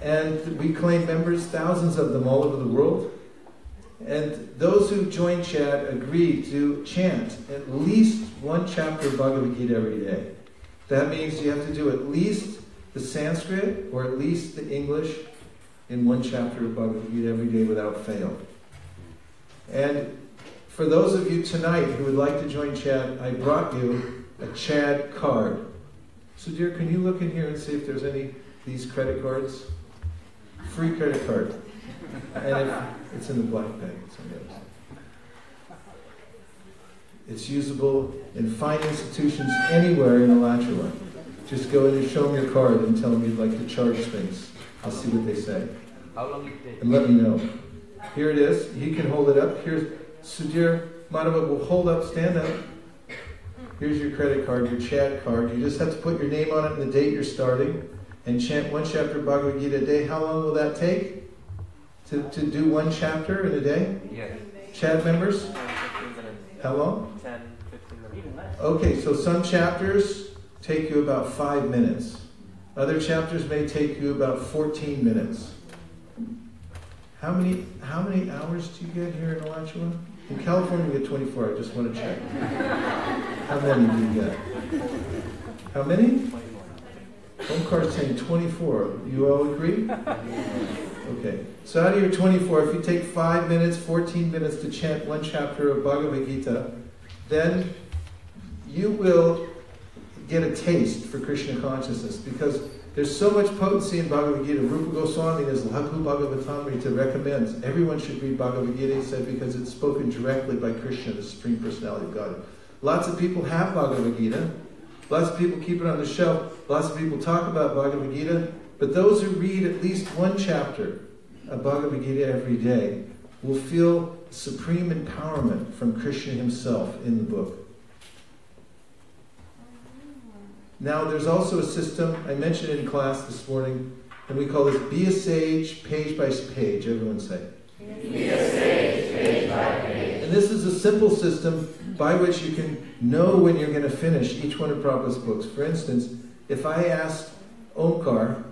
And we claim members, thousands of them all over the world. And those who join Chad agree to chant at least one chapter of Bhagavad Gita every day. That means you have to do at least the Sanskrit or at least the English in one chapter of Bhagavad Gita every day without fail. And for those of you tonight who would like to join Chad, I brought you a Chad card. So dear, can you look in here and see if there's any of these credit cards? Free credit card. And it's in the black bag. It's on the other side. It's usable in fine institutions anywhere in Alachua. Just go in and show them your card and tell them you'd like to charge things. I'll see what they say.
How long it take?
And let me know. Here it is. You can hold it up. Here's Sudhir Madhava will hold up, stand up. Here's your credit card, your Chad card. You just have to put your name on it and the date you're starting and chant one chapter of Bhagavad Gita a day. How long will that take? To do one chapter in a day?
Yes.
Chad members?
15 minutes.
How long?
10, 15 minutes.
Okay, so some chapters take you about 5 minutes. Other chapters may take you about 14 minutes. How many hours do you get here in Alachua? In California we get 24. I just want to check. How many do you get? How many? Omkar's saying 24. You all agree? Okay. So out of your 24, if you take 5 minutes, 14 minutes to chant one chapter of Bhagavad Gita, then you will get a taste for Krishna consciousness, because there's so much potency in Bhagavad Gita. Rupa Goswami in his Lakhu Bhagavatamrita recommends everyone should read Bhagavad Gita, he said, because it's spoken directly by Krishna, the Supreme Personality of God. Lots of people have Bhagavad Gita. Lots of people keep it on the shelf. Lots of people talk about Bhagavad Gita. But those who read at least one chapter of Bhagavad Gita every day will feel supreme empowerment from Krishna himself in the book. Now, there's also a system, I mentioned it in class this morning, and we call this Be a Sage, page by page. Everyone say.
Be a sage, page by page.
And this is a simple system by which you can know when you're going to finish each one of Prabhupada's books. For instance, if I asked Omkar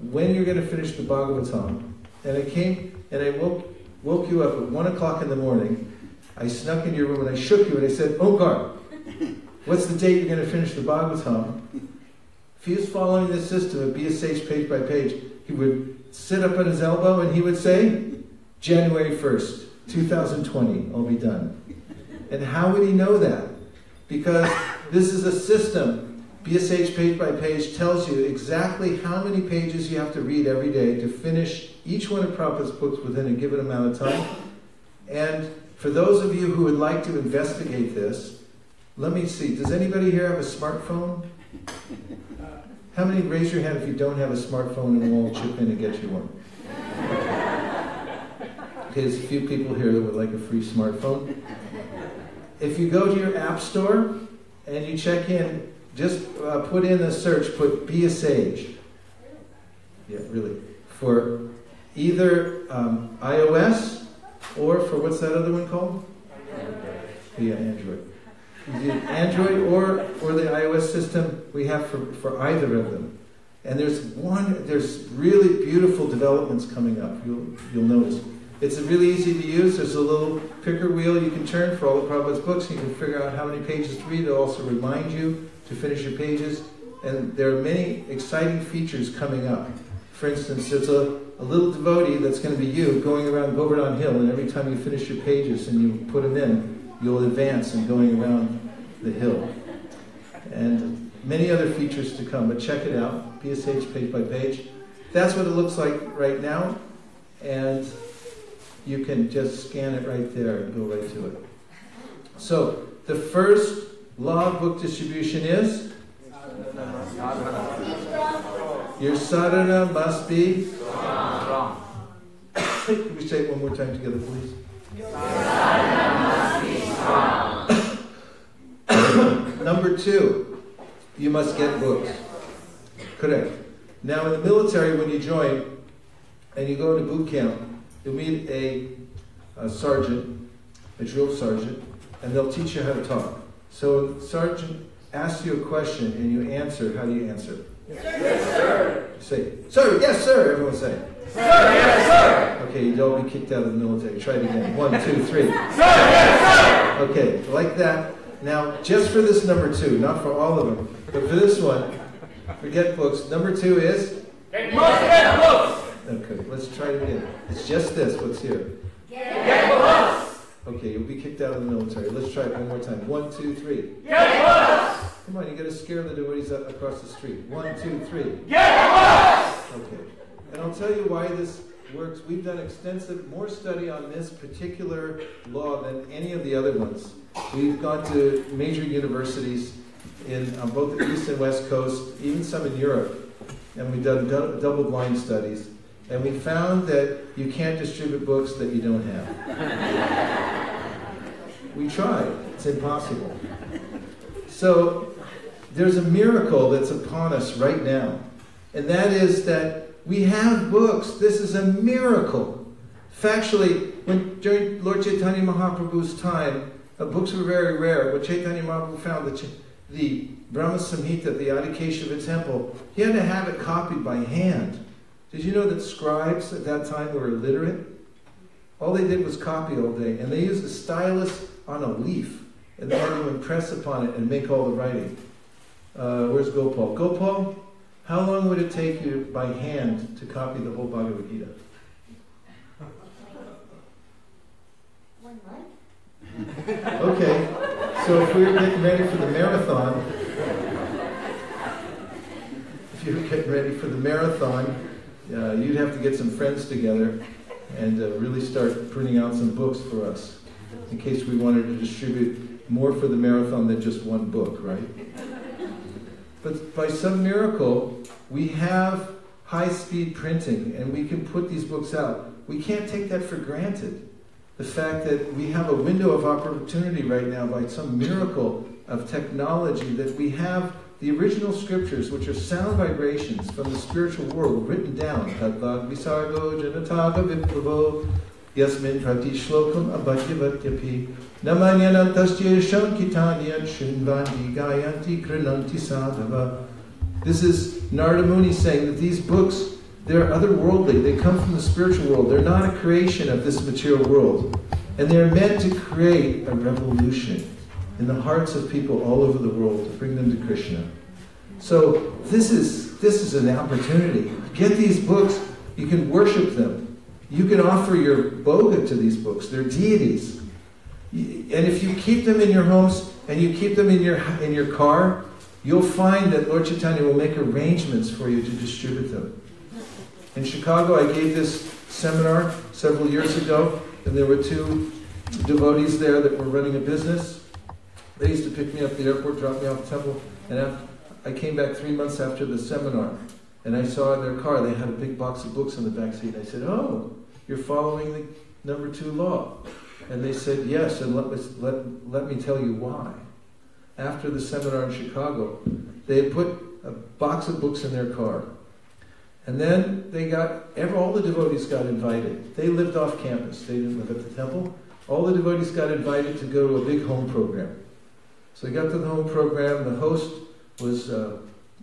when you're going to finish the Bhagavatam, and I came and I woke you up at 1 o'clock in the morning, I snuck into your room and I shook you and I said, Omkar, what's the date you're going to finish the Bhagavatam? If he was following this system of Be a Sage page by page, he would sit up on his elbow and he would say, January 1st, 2020, I'll be done. And how would he know that? Because this is a system. Be a Sage page by page tells you exactly how many pages you have to read every day to finish each one of Prabhupada's books within a given amount of time. And for those of you who would like to investigate this, let me see, does anybody here have a smartphone? How many, raise your hand if you don't have a smartphone and we'll all chip in and get you one. Okay, there's a few people here that would like a free smartphone. If you go to your app store and you check in, just put in a search, put Be a Sage. Yeah, really. For either iOS or for, what's that other one called? Yeah, Android. Android or the iOS system, we have for either of them. And there's really beautiful developments coming up, you'll notice. It's really easy to use. There's a little picker wheel you can turn for all of Prabhupada's books. You can figure out how many pages to read. It'll also remind you to finish your pages. And there are many exciting features coming up. For instance, there's a little devotee that's going to be you going around Govardhan Hill, and every time you finish your pages and you put them in, you'll advance in going around the hill. And many other features to come, but check it out, PSH page by page. That's what it looks like right now, and you can just scan it right there and go right to it. So, the first law of book distribution is? Your sadhana must be strong. Can we say it one more time together, please? Your sadhana must be strong. Number 2, you must get books. Correct. Now in the military, when you join and you go to boot camp, you'll meet a sergeant, a drill sergeant, and they'll teach you how to talk. So the sergeant asks you a question and you answer. How do you answer? Yes, sir. You say, sir, yes, sir. Everyone say. Sir, yes, sir. Okay, you don't be kicked out of the military. Try it again. 1, 2, 3. Sir, yes, sir. Okay, like that. Now, just for this number 2, not for all of them, but for this one, forget books. Number 2 is?
You must get books.
Okay, let's try it again. It's just this. What's here?
Get books.
Okay, you'll be kicked out of the military. Let's try it one more time. 1, 2, 3.
Get books.
Come on, you got to scare the devotees across the street. 1, 2, 3.
Get books.
Okay, and I'll tell you why this works. We've done more study on this particular law than any of the other ones. We've gone to major universities on both the East and West Coast, even some in Europe, and we've done double-blind studies, and we found that you can't distribute books that you don't have. We tried. It's impossible. So there's a miracle that's upon us right now, and that is that we have books. This is a miracle. Factually, during Lord Chaitanya Mahaprabhu's time, books were very rare. When Chaitanya Mahaprabhu found the Brahma Samhita, the Adikeshava temple, he had to have it copied by hand. Did you know that scribes at that time were illiterate? All they did was copy all day, and they used a stylus on a leaf, and they had to impress upon it and make all the writing. Where's Gopal? Gopal, how long would it take you by hand to copy the whole Bhagavad Gita?
1 month.
Okay, so if we were getting ready for the marathon, you'd have to get some friends together and really start printing out some books for us, in case we wanted to distribute more for the marathon than just one book, right? But by some miracle, we have high-speed printing, and we can put these books out. We can't take that for granted. The fact that we have a window of opportunity right now by some miracle of technology, that we have the original scriptures, which are sound vibrations from the spiritual world, written down. Tadvad visargo janataga viplavo yasmin prati shlokam abhajyavatyapi namanyanantasya shankitanyat shinvandi gayanti krinanti sadhava. This is Narada Muni saying that these books, they're otherworldly. They come from the spiritual world. They're not a creation of this material world. And they're meant to create a revolution in the hearts of people all over the world, to bring them to Krishna. So this is an opportunity. Get these books. You can worship them. You can offer your bhoga to these books. They're deities. And if you keep them in your homes and you keep them in your car, you'll find that Lord Chaitanya will make arrangements for you to distribute them. In Chicago, I gave this seminar several years ago, and there were 2 devotees there that were running a business. They used to pick me up at the airport, drop me off the temple, and I came back 3 months after the seminar, and I saw in their car they had a big box of books on the back seat. I said, "Oh, you're following the number 2 law." And they said, "Yes, and let me tell you why." After the seminar in Chicago, they had put a box of books in their car. And then all the devotees got invited. They lived off campus. They didn't live at the temple. All the devotees got invited to go to a big home program. So they got to the home program. The host was a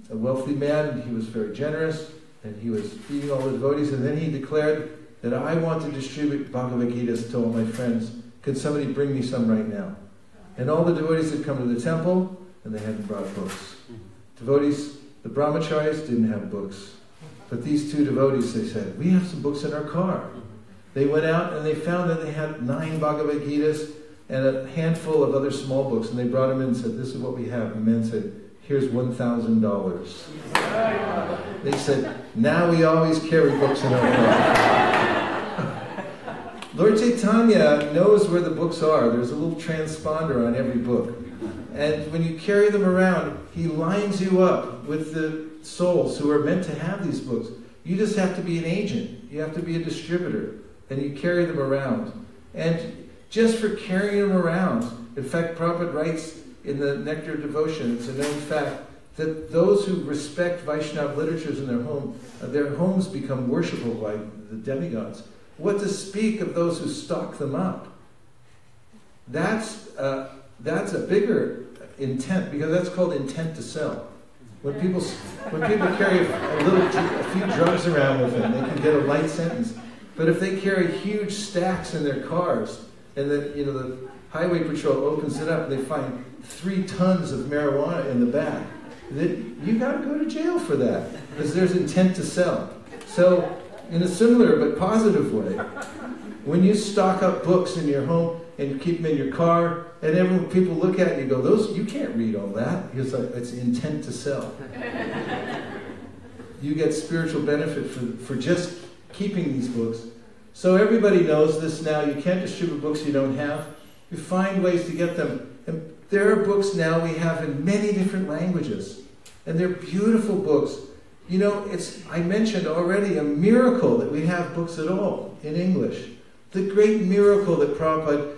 wealthy man, and he was very generous, and he was feeding all the devotees. And then he declared that I want to distribute Bhagavad Gitas to all my friends. Could somebody bring me some right now? And all the devotees had come to the temple, and they hadn't brought books. Devotees The brahmacharis didn't have books. But these two devotees, they said, we have some books in our car. They went out and they found that they had 9 Bhagavad Gitas and a handful of other small books, and they brought them in and said, this is what we have. And the man said, here's $1,000. They said, now we always carry books in our car. Lord Chaitanya knows where the books are. There's a little transponder on every book. And when you carry them around, he lines you up with the souls who are meant to have these books. You just have to be an agent. You have to be a distributor. And you carry them around. And just for carrying them around, in fact, Prabhupada writes in the Nectar of Devotion, it's a known fact, that those who respect Vaishnava literatures in their homes become worshipful by the demigods. What to speak of those who stock them up? That's a bigger intent, because that's called intent to sell. When people carry a few drugs around with them, they can get a light sentence. But if they carry huge stacks in their cars, and then the highway patrol opens it up, and they find 3 tons of marijuana in the back, you got to go to jail for that, because there's intent to sell. So, in a similar but positive way, when you stock up books in your home and you keep them in your car, and people look at you and go, you can't read all that. It's intent to sell. You get spiritual benefit for just keeping these books. So everybody knows this now. You can't distribute books you don't have. You find ways to get them. And there are books now we have in many different languages. And they're beautiful books. It's, I mentioned already, a miracle that we have books at all in English. The great miracle that Prabhupada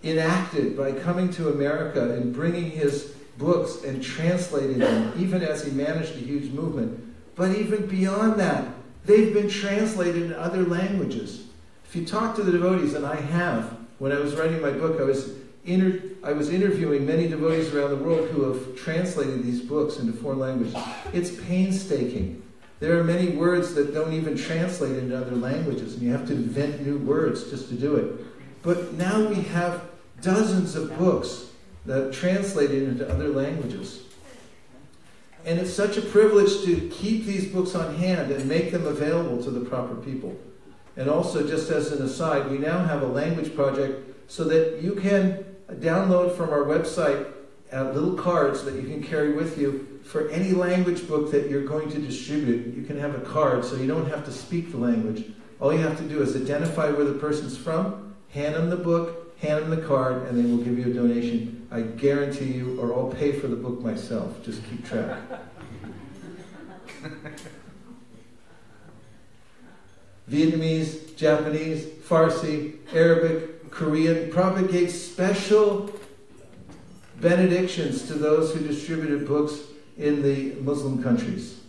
enacted by coming to America and bringing his books and translating them, even as he managed a huge movement. But even beyond that, they've been translated in other languages. If you talk to the devotees, and I have, when I was writing my book, I was interviewing many devotees around the world who have translated these books into foreign languages. It's painstaking. There are many words that don't even translate into other languages, and you have to invent new words just to do it. But now we have dozens of books that translated into other languages. And it's such a privilege to keep these books on hand and make them available to the proper people. And also, just as an aside, we now have a language project so that you can download from our website little cards that you can carry with you for any language book that you're going to distribute. You can have a card so you don't have to speak the language. All you have to do is identify where the person's from, hand them the book, hand them the card, and they will give you a donation. I guarantee you, or I'll pay for the book myself. Just keep track. Vietnamese, Japanese, Farsi, Arabic, Korean propagate special benedictions to those who distributed books in the Muslim countries.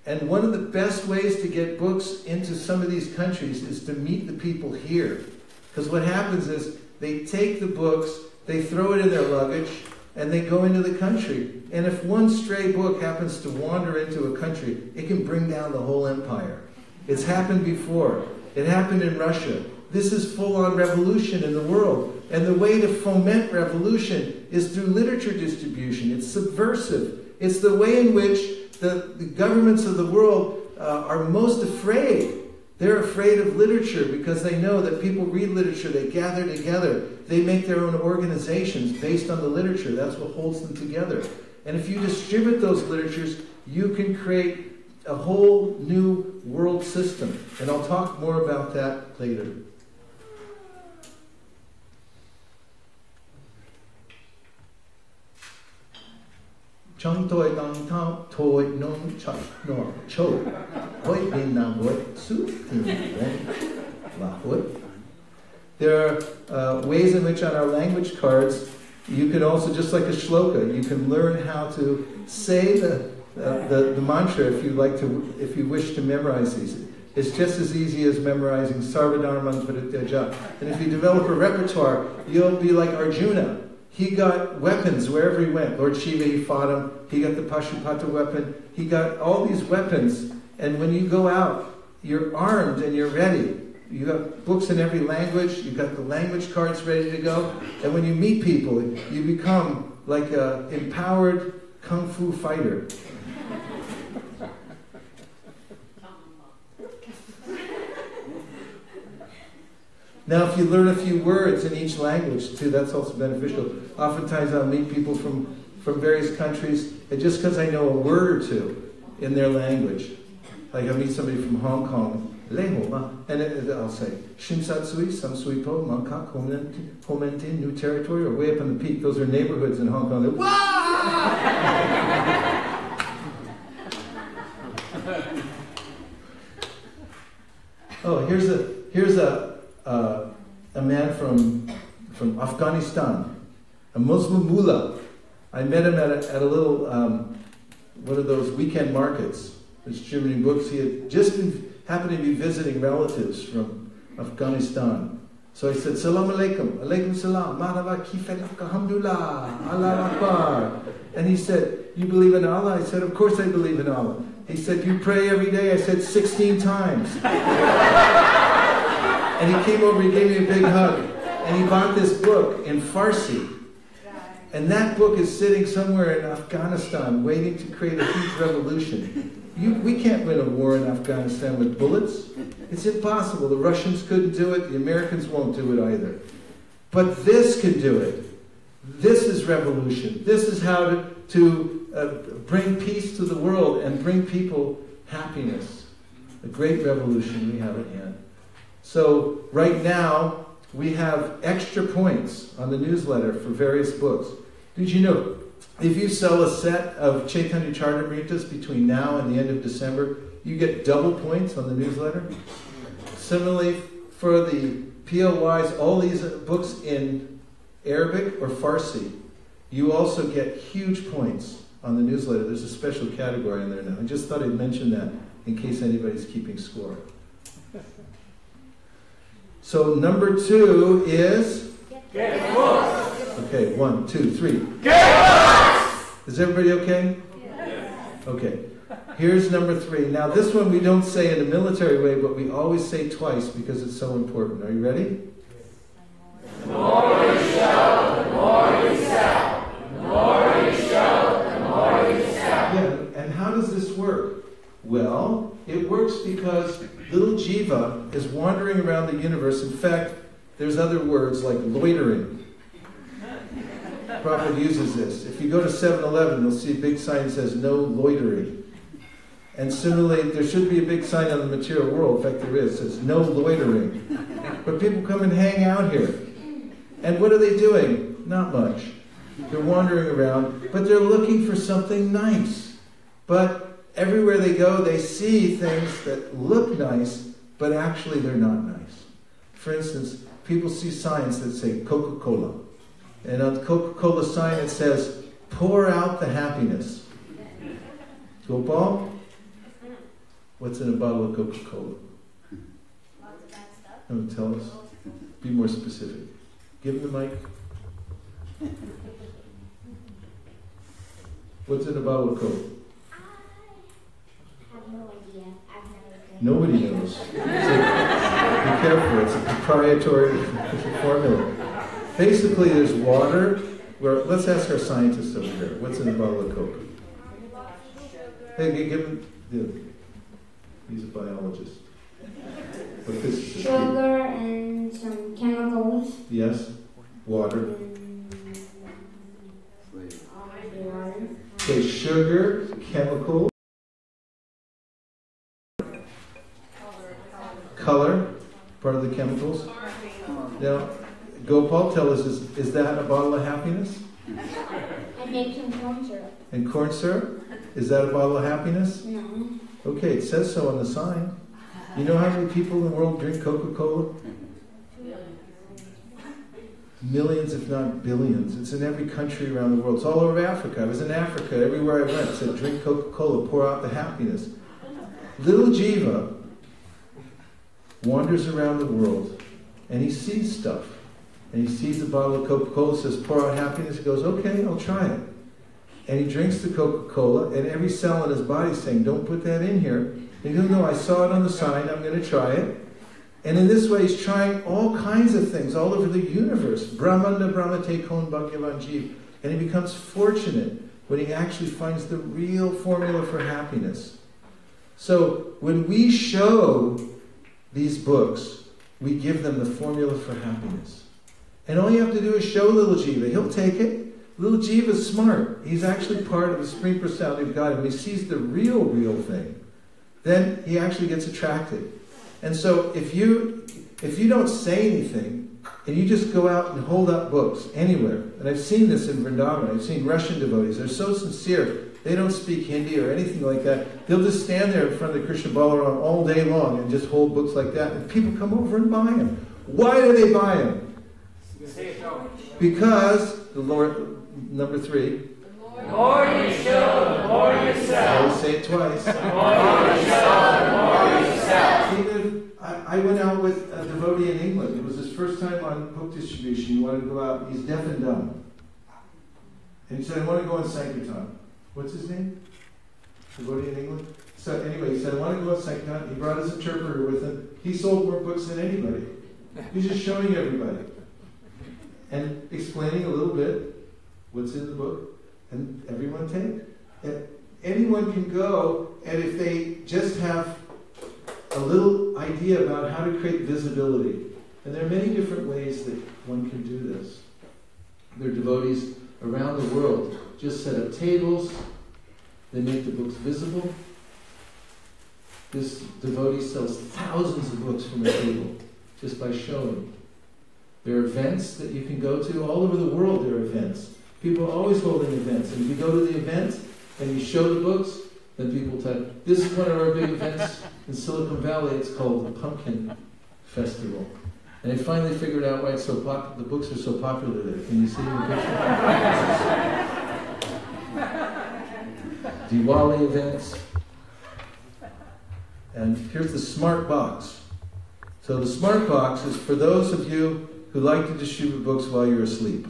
And one of the best ways to get books into some of these countries is to meet the people here. Because what happens is they take the books, they throw it in their luggage, and they go into the country. And if one stray book happens to wander into a country, it can bring down the whole empire. It's happened before. It happened in Russia. This is full-on revolution in the world. And the way to foment revolution is through literature distribution. It's subversive. It's the way in which the governments of the world are most afraid. They're afraid of literature because they know that people read literature, they gather together, they make their own organizations based on the literature. That's what holds them together. And if you distribute those literatures, you can create a whole new world system. And I'll talk more about that later. Chung toi dang tao toi nong chak no cho hoi bin na hoi su tin la hoi. There are ways in which on our language cards you can also, just like a shloka, you can learn how to say the mantra if you wish to memorize these. It's just as easy as memorizing Sarvadharman Parityaja. And if you develop a repertoire, you'll be like Arjuna. He got weapons wherever he went. Lord Shiva, he fought him. He got the Pashupata weapon. He got all these weapons. And when you go out, you're armed and you're ready. You got books in every language. You've got the language cards ready to go. And when you meet people, you become like an empowered, kung fu fighter. Now, if you learn a few words in each language, too, that's also beneficial. Oftentimes I'll meet people from various countries, and just because I know a word or two in their language, like I'll meet somebody from Hong Kong, and I'll say, Shimsatsui, Samsuipo, Mangkok, Homentin, New Territory, or way up on the peak. Those are neighborhoods in Hong Kong. They're, oh, here's a man from Afghanistan, a Muslim mullah. I met him at a little, one of those weekend markets, distributing books. He had just happened to be visiting relatives from Afghanistan. So I said, Salam alaikum, alaikum salam, marhaba kifalak, alhamdulillah, Allah Akbar. And he said, you believe in Allah? I said, of course I believe in Allah. He said, you pray every day? I said, 16 times. And he came over, he gave me a big hug, and he bought this book in Farsi. And that book is sitting somewhere in Afghanistan waiting to create a huge revolution. We can't win a war in Afghanistan with bullets. It's impossible. The Russians couldn't do it. The Americans won't do it either. But this can do it. This is revolution. This is how to bring peace to the world and bring people happiness. A great revolution we have at hand. So right now, we have extra points on the newsletter for various books. Did you know, if you sell a set of Chaitanya Charitamritas between now and the end of December, you get double points on the newsletter? Similarly, for the PLYs, all these books in Arabic or Farsi, you also get huge points on the newsletter. There's a special category in there now. I just thought I'd mention that in case anybody's keeping score. So number 2 is?
Get books.
Okay, 1, 2, 3.
Get books.
Is everybody okay? Yes. Okay. Here's number 3. Now this one we don't say in a military way, but we always say twice because it's so important. Are you ready?
The more you show, the more you sell. The more you show, the more you sell.
Yeah, and how does this work? Well, it works because little Jiva is wandering around the universe. In fact, there's other words like loitering. Prabhupada uses this. If you go to 7-Eleven, you'll see a big sign that says no loitering. And similarly, there should be a big sign on the material world, in fact there is, it says no loitering. But people come and hang out here. And what are they doing? Not much. They're wandering around, but they're looking for something nice. But everywhere they go, they see things that look nice, but actually they're not nice. For instance, people see signs that say Coca-Cola. And on the Coca-Cola sign it says, pour out the happiness. Gopal? What's in a bottle of Coca-Cola?
Lots of bad stuff.
Oh, tell us. Be more specific. Give him the mic. What's in a bottle of Coke?
I have no idea. I've never been.
Nobody knows. Be careful, it's a proprietary formula. Basically, there's water. Let's ask our scientists over here. What's in a bottle of Coke? Hey, give him. He's a biologist. But this is
Sugar and some chemicals.
Yes. Water. Okay, sugar, chemical, color, part of the chemicals. Now, Gopal, tell us, is that a bottle of happiness?
I make some corn syrup.
And corn syrup? Is that a bottle of happiness?
No.
Okay, it says so on the sign. You know how many people in the world drink Coca-Cola? Millions, if not billions. It's in every country around the world. It's all over Africa. I was in Africa. Everywhere I went, it said, drink Coca-Cola, pour out the happiness. Little Jiva wanders around the world, and he sees stuff. And he sees a bottle of Coca-Cola, says, pour out happiness. He goes, okay, I'll try it. And he drinks the Coca-Cola, and every cell in his body is saying, don't put that in here. And he goes, no, I saw it on the sign, I'm going to try it. And in this way, he's trying all kinds of things all over the universe. Brahmanda Brahmate Kon Bhagyavan Jeev. And he becomes fortunate when he actually finds the real formula for happiness. So when we show these books, we give them the formula for happiness. And all you have to do is show little Jiva. He'll take it. Little Jiva's smart. He's actually part of the Supreme Personality of God, and when he sees the real thing, then he actually gets attracted. And so if you don't say anything, and you just go out and hold up books anywhere, and I've seen this in Vrindavan, I've seen Russian devotees, they're so sincere, they don't speak Hindi or anything like that, they'll just stand there in front of the Krishna Balaram all day long and just hold books like that, and people come over and buy them. Why do they buy them? Because the Lord, number 3,
the more you show, the more you sell.
Always say it twice.
The more you show, the more you sell.
I went out with a devotee in England. It was his first time on book distribution. He wanted to go out. He's deaf and dumb. And he said, I want to go on Sankirtan. What's his name? Devotee in England? So anyway, he said, I want to go on Sankirtan. He brought his interpreter with him. He sold more books than anybody. He's just showing everybody. And explaining a little bit what's in the book. And everyone take. And anyone can go, and if they just have a little idea about how to create visibility. And there are many different ways that one can do this. There are devotees around the world just set up tables. They make the books visible. This devotee sells thousands of books from a table just by showing. There are events that you can go to. All over the world there are events. People are always holding events. And if you go to the event and you show the books, then people tell you, this is one of our big events in Silicon Valley. It's called the Pumpkin Festival. And they finally figured out why it's so popular. The books are so popular there. Can you see the picture? Diwali events. And here's the smart box. So the smart box is for those of you who like to distribute books while you're asleep.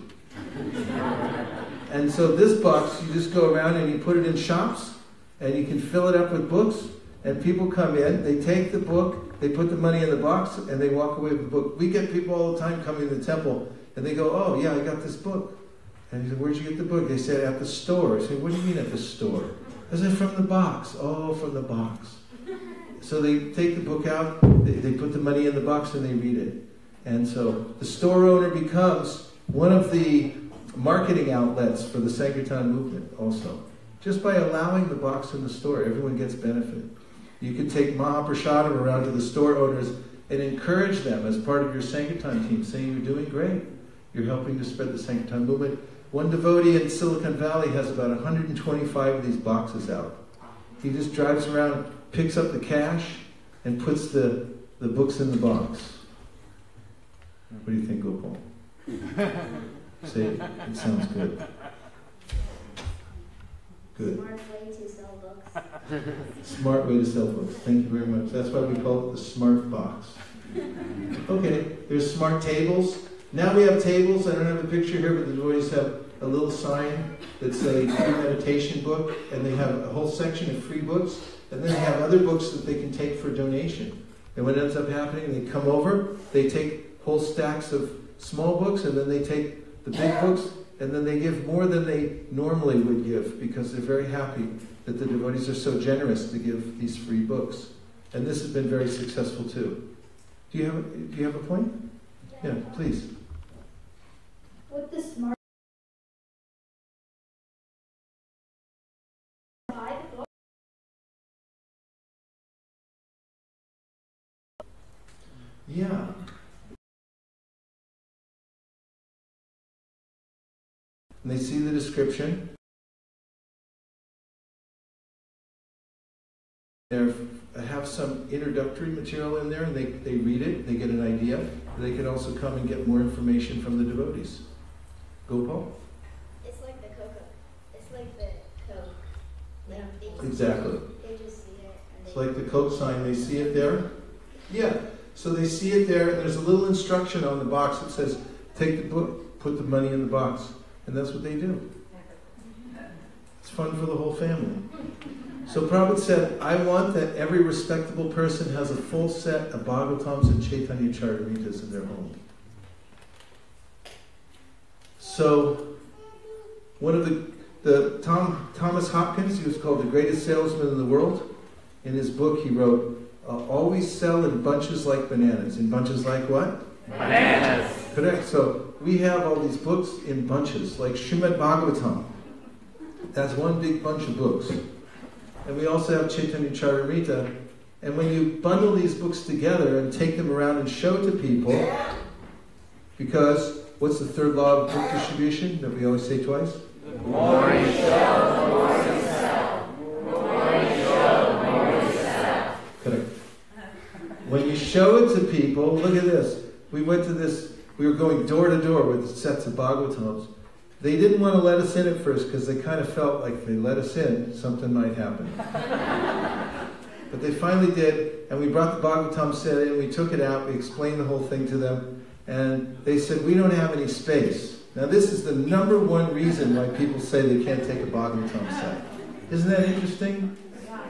And so this box, you just go around and you put it in shops, and you can fill it up with books, and people come in, they take the book, they put the money in the box, and they walk away with the book. We get people all the time coming to the temple, and they go, oh yeah, I got this book. And he said, where'd you get the book? They said, at the store. I said, what do you mean at the store? I said, from the box. Oh, from the box. So they take the book out, they put the money in the box, and they read it. And so the store owner becomes one of the marketing outlets for the Sankirtan movement also. Just by allowing the box in the store, everyone gets benefit. You can take Mahaprasadam around to the store owners and encourage them as part of your Sankirtan team, saying you're doing great. You're helping to spread the Sankirtan movement. One devotee in Silicon Valley has about 125 of these boxes out. He just drives around, picks up the cash, and puts the books in the box. What do you think, Gopal? Say it. It sounds good. Good.
Smart way to sell books.
Smart way to sell books. Thank you very much. That's why we call it the smart box. Okay, there's smart tables. Now we have tables. I don't have a picture here, but the devotees have a little sign that says free meditation book, and they have a whole section of free books, and then they have other books that they can take for donation. And what ends up happening, they come over, they take whole stacks of small books, and then they take the big books, and then they give more than they normally would give, because they're very happy that the devotees are so generous to give these free books. And this has been very successful too. Do you have a point? Yeah, please.
With the smart
Yeah. And they see the description. They have some introductory material in there, and they read it, they get an idea. They can also come and get more information from the devotees. Gopal?
It's like the Coca. It's like the Coke. Like
Exactly.
They just see it.
It's like the Coke sign. They see it there. Yeah. So they see it there, and there's a little instruction on the box that says, take the book, put the money in the box. And that's what they do. It's fun for the whole family. So Prabhupada said, I want that every respectable person has a full set of Bhagavatams and Chaitanya Charitamritas in their home. So one of the Thomas Hopkins, he was called the greatest salesman in the world. In his book, he wrote, always sell in bunches like bananas. In bunches like what?
Bananas.
Correct. So we have all these books in bunches, like Srimad Bhagavatam. That's one big bunch of books. And we also have Chaitanya Charitamrita. And when you bundle these books together and take them around and show to people, because what's the third law of book distribution that we always say twice?
The more you show, the more you sell. The more you show, the more you sell.
Correct. When you show it to people, look at this. We were going door to door with sets of Bhagavatams. They didn't want to let us in at first because they kind of felt like if they let us in, something might happen. But they finally did, and we brought the Bhagavatam set in, we took it out, we explained the whole thing to them, and they said, we don't have any space. Now this is the number one reason why people say they can't take a Bhagavatam set. Isn't that interesting?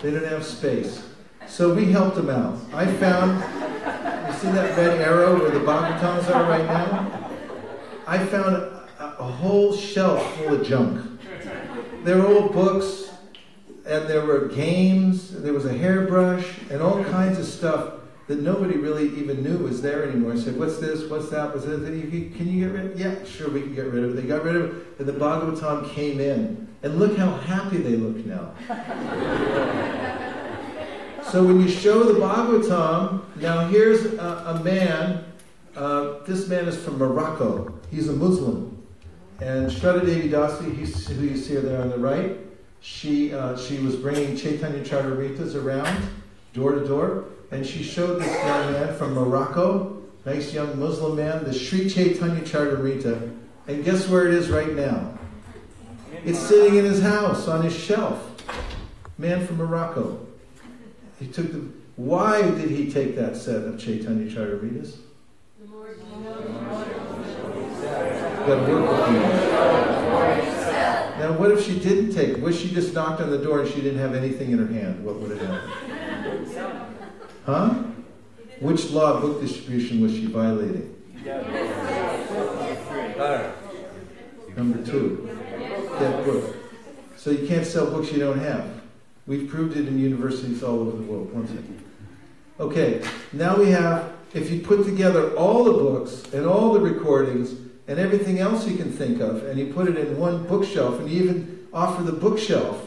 They don't have space. So we helped them out. I found, you see that red arrow where the Bhagavatams are right now? I found a whole shelf full of junk. They were all books, and there were games, there was a hairbrush, and all kinds of stuff that nobody really even knew was there anymore. I said, what's this, what's that, what's that? Can you get rid of it? Yeah, sure, we can get rid of it. They got rid of it, and the Bhagavatam came in. And look how happy they look now. So when you show the Bhagavatam, now here's a man, this man is from Morocco. He's a Muslim. And Shraddha Devi Dasa, who you see there on the right, she was bringing Chaitanya Charitamritas around, door to door, and she showed this young man from Morocco, nice young Muslim man, the Sri Chaitanya Charitamrita, and guess where it is right now? It's sitting in his house, on his shelf. Man from Morocco. Why did he take that set of Chaitanya Charitamritas? Got to work with you. Now, what if she didn't take it? What if she just knocked on the door and she didn't have anything in her hand? What would have happened? Huh? Which law of book distribution was she violating? Number 2. That book. So you can't sell books you don't have. We've proved it in universities all over the world. One second. Okay, now we have, if you put together all the books and all the recordings and everything else you can think of, and you put it in one bookshelf, and you even offer the bookshelf,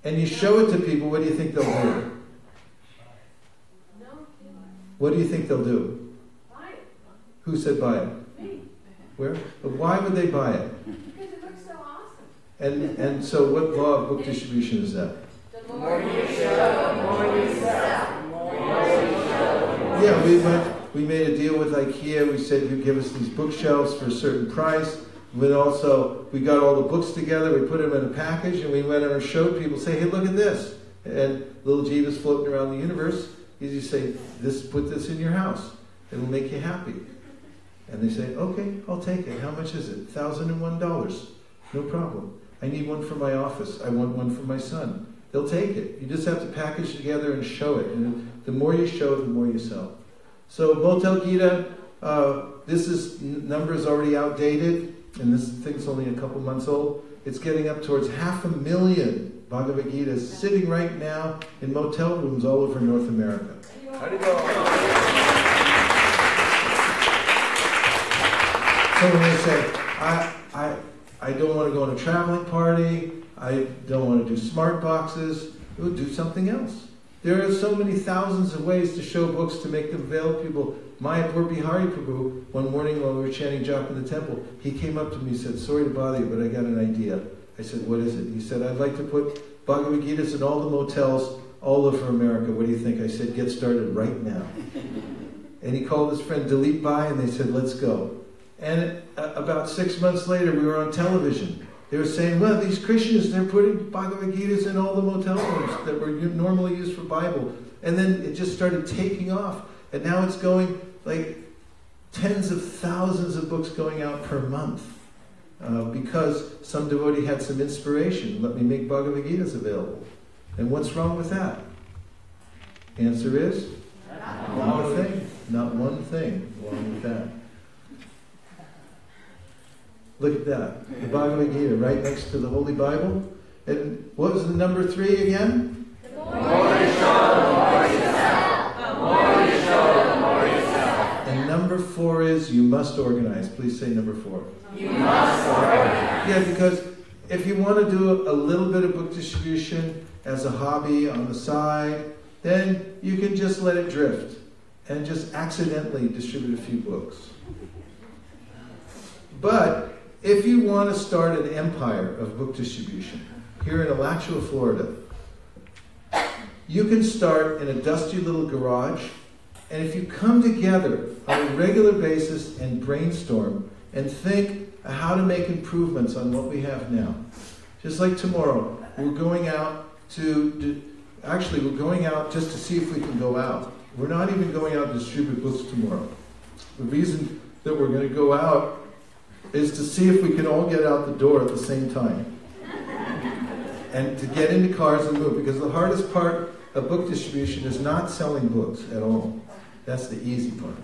and you show it to people, what do you think they'll do? What do you think they'll do?
Buy it.
Who said buy it?
Me.
Where? But why would they buy it?
Because it looks so awesome.
And so what law of book distribution is that?
The more you show, the more you sell. The more you show,
Yeah, we made a deal with IKEA. We said, you give us these bookshelves for a certain price. But also, we got all the books together, we put them in a package, and we went and showed people, say, hey, look at this. And little Jiva's floating around the universe. You say, put this in your house. It'll make you happy. And they say, okay, I'll take it. How much is it? $1,001. No problem. I need one for my office. I want one for my son. They'll take it. You just have to package it together and show it. And the more you show, the more you sell. So Motel Gita, number is already outdated, and this thing's only a couple months old. It's getting up towards 500,000 Bhagavad Gitas sitting right now in motel rooms all over North America. So when they say, I don't want to go on a traveling party, I don't want to do smart boxes, we'll do something else. There are so many thousands of ways to show books to make them available to people. Mayapur Bihari Prabhu, one morning while we were chanting japa in the temple, he came up to me and said, sorry to bother you, but I got an idea. I said, what is it? He said, I'd like to put Bhagavad Gitas in all the motels all over America. What do you think? I said, get started right now. And he called his friend Dilip Bhai, and they said, let's go. And about 6 months later, we were on television. They were saying, well, these Christians, they're putting Bhagavad Gitas in all the motel rooms that were normally used for Bible. And then it just started taking off. And now it's going like tens of thousands of books going out per month. Because some devotee had some inspiration. Let me make Bhagavad Gitas available. And what's wrong with that? Answer is, not a thing. Not one thing wrong with that. Look at that. The Bhagavad Gita right next to the Holy Bible. And what was the number 3 again?
The more you show, the more you sell. The more you show, the more you sell.
And number 4 is you must organize. Please say number 4.
You must organize.
Yeah, because if you want to do a little bit of book distribution as a hobby on the side, then you can just let it drift and just accidentally distribute a few books. But if you want to start an empire of book distribution here in Alachua, Florida, you can start in a dusty little garage, and if you come together on a regular basis and brainstorm and think how to make improvements on what we have now. Just like tomorrow, we're going out we're going out just to see if we can go out. We're not even going out to distribute books tomorrow. The reason that we're going to go out is to see if we can all get out the door at the same time. And to get into cars and move. Because the hardest part of book distribution is not selling books at all. That's the easy part.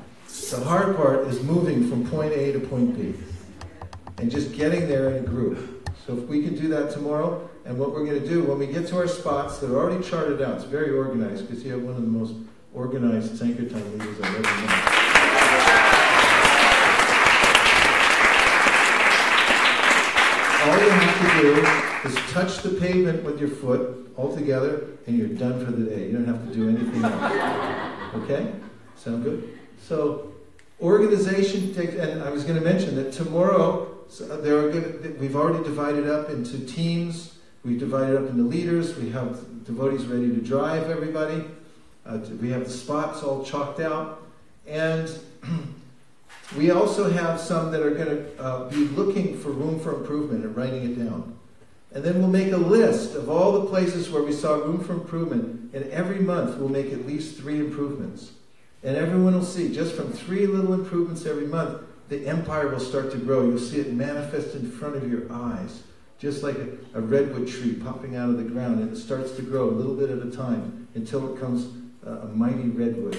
The hard part is moving from point A to point B. And just getting there in a group. So if we can do that tomorrow, and what we're going to do, when we get to our spots, they're already charted out. It's very organized, because you have one of the most organized Sankirtan leaders I've ever known. All you have to do is touch the pavement with your foot all together, and you're done for the day. You don't have to do anything else. Okay? Sound good? So, organization takes, and I was going to mention that tomorrow, we've already divided up into teams. We've divided up into leaders. We have devotees ready to drive everybody. We have the spots all chalked out. And we also have some that are going to be looking for room for improvement and writing it down. And then we'll make a list of all the places where we saw room for improvement. And every month we'll make at least 3 improvements. And everyone will see, just from 3 little improvements every month, the empire will start to grow. You'll see it manifest in front of your eyes. Just like a redwood tree popping out of the ground, and it starts to grow a little bit at a time until it becomes a mighty redwood.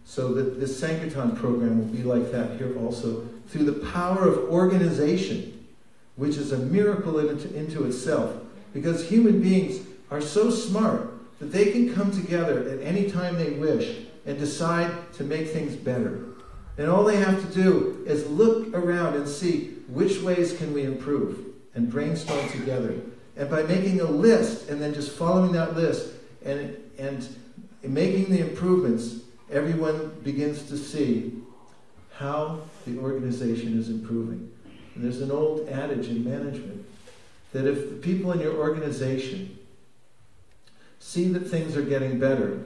So that this Sankirtan program will be like that here also, through the power of organization, which is a miracle into itself. Because human beings are so smart that they can come together at any time they wish and decide to make things better. And all they have to do is look around and see which ways can we improve, and brainstorm together. And by making a list and then just following that list and making the improvements, everyone begins to see how the organization is improving. And there's an old adage in management that if the people in your organization see that things are getting better,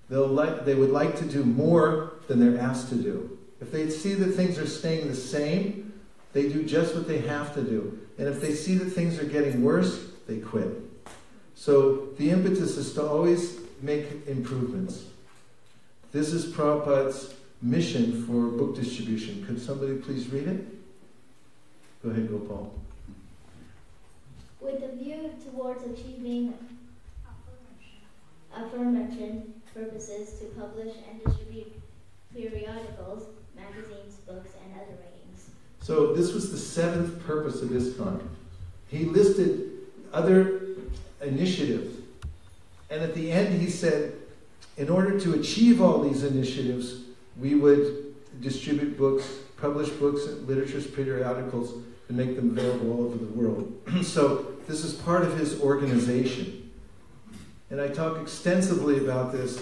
they would like to do more than they're asked to do. If they see that things are staying the same, they do just what they have to do. And if they see that things are getting worse, they quit. So the impetus is to always make improvements. This is Prabhupada's mission for book distribution. Could somebody please read it? Go ahead, Gopal.
With a view towards achieving aforementioned purposes to publish and distribute periodicals, magazines, books, and other writings.
So this was the 7th purpose of ISKCON. He listed other initiatives. And at the end he said, in order to achieve all these initiatives, we would distribute books, publish books, literature, periodicals, and make them available all over the world. So this is part of his organization. And I talk extensively about this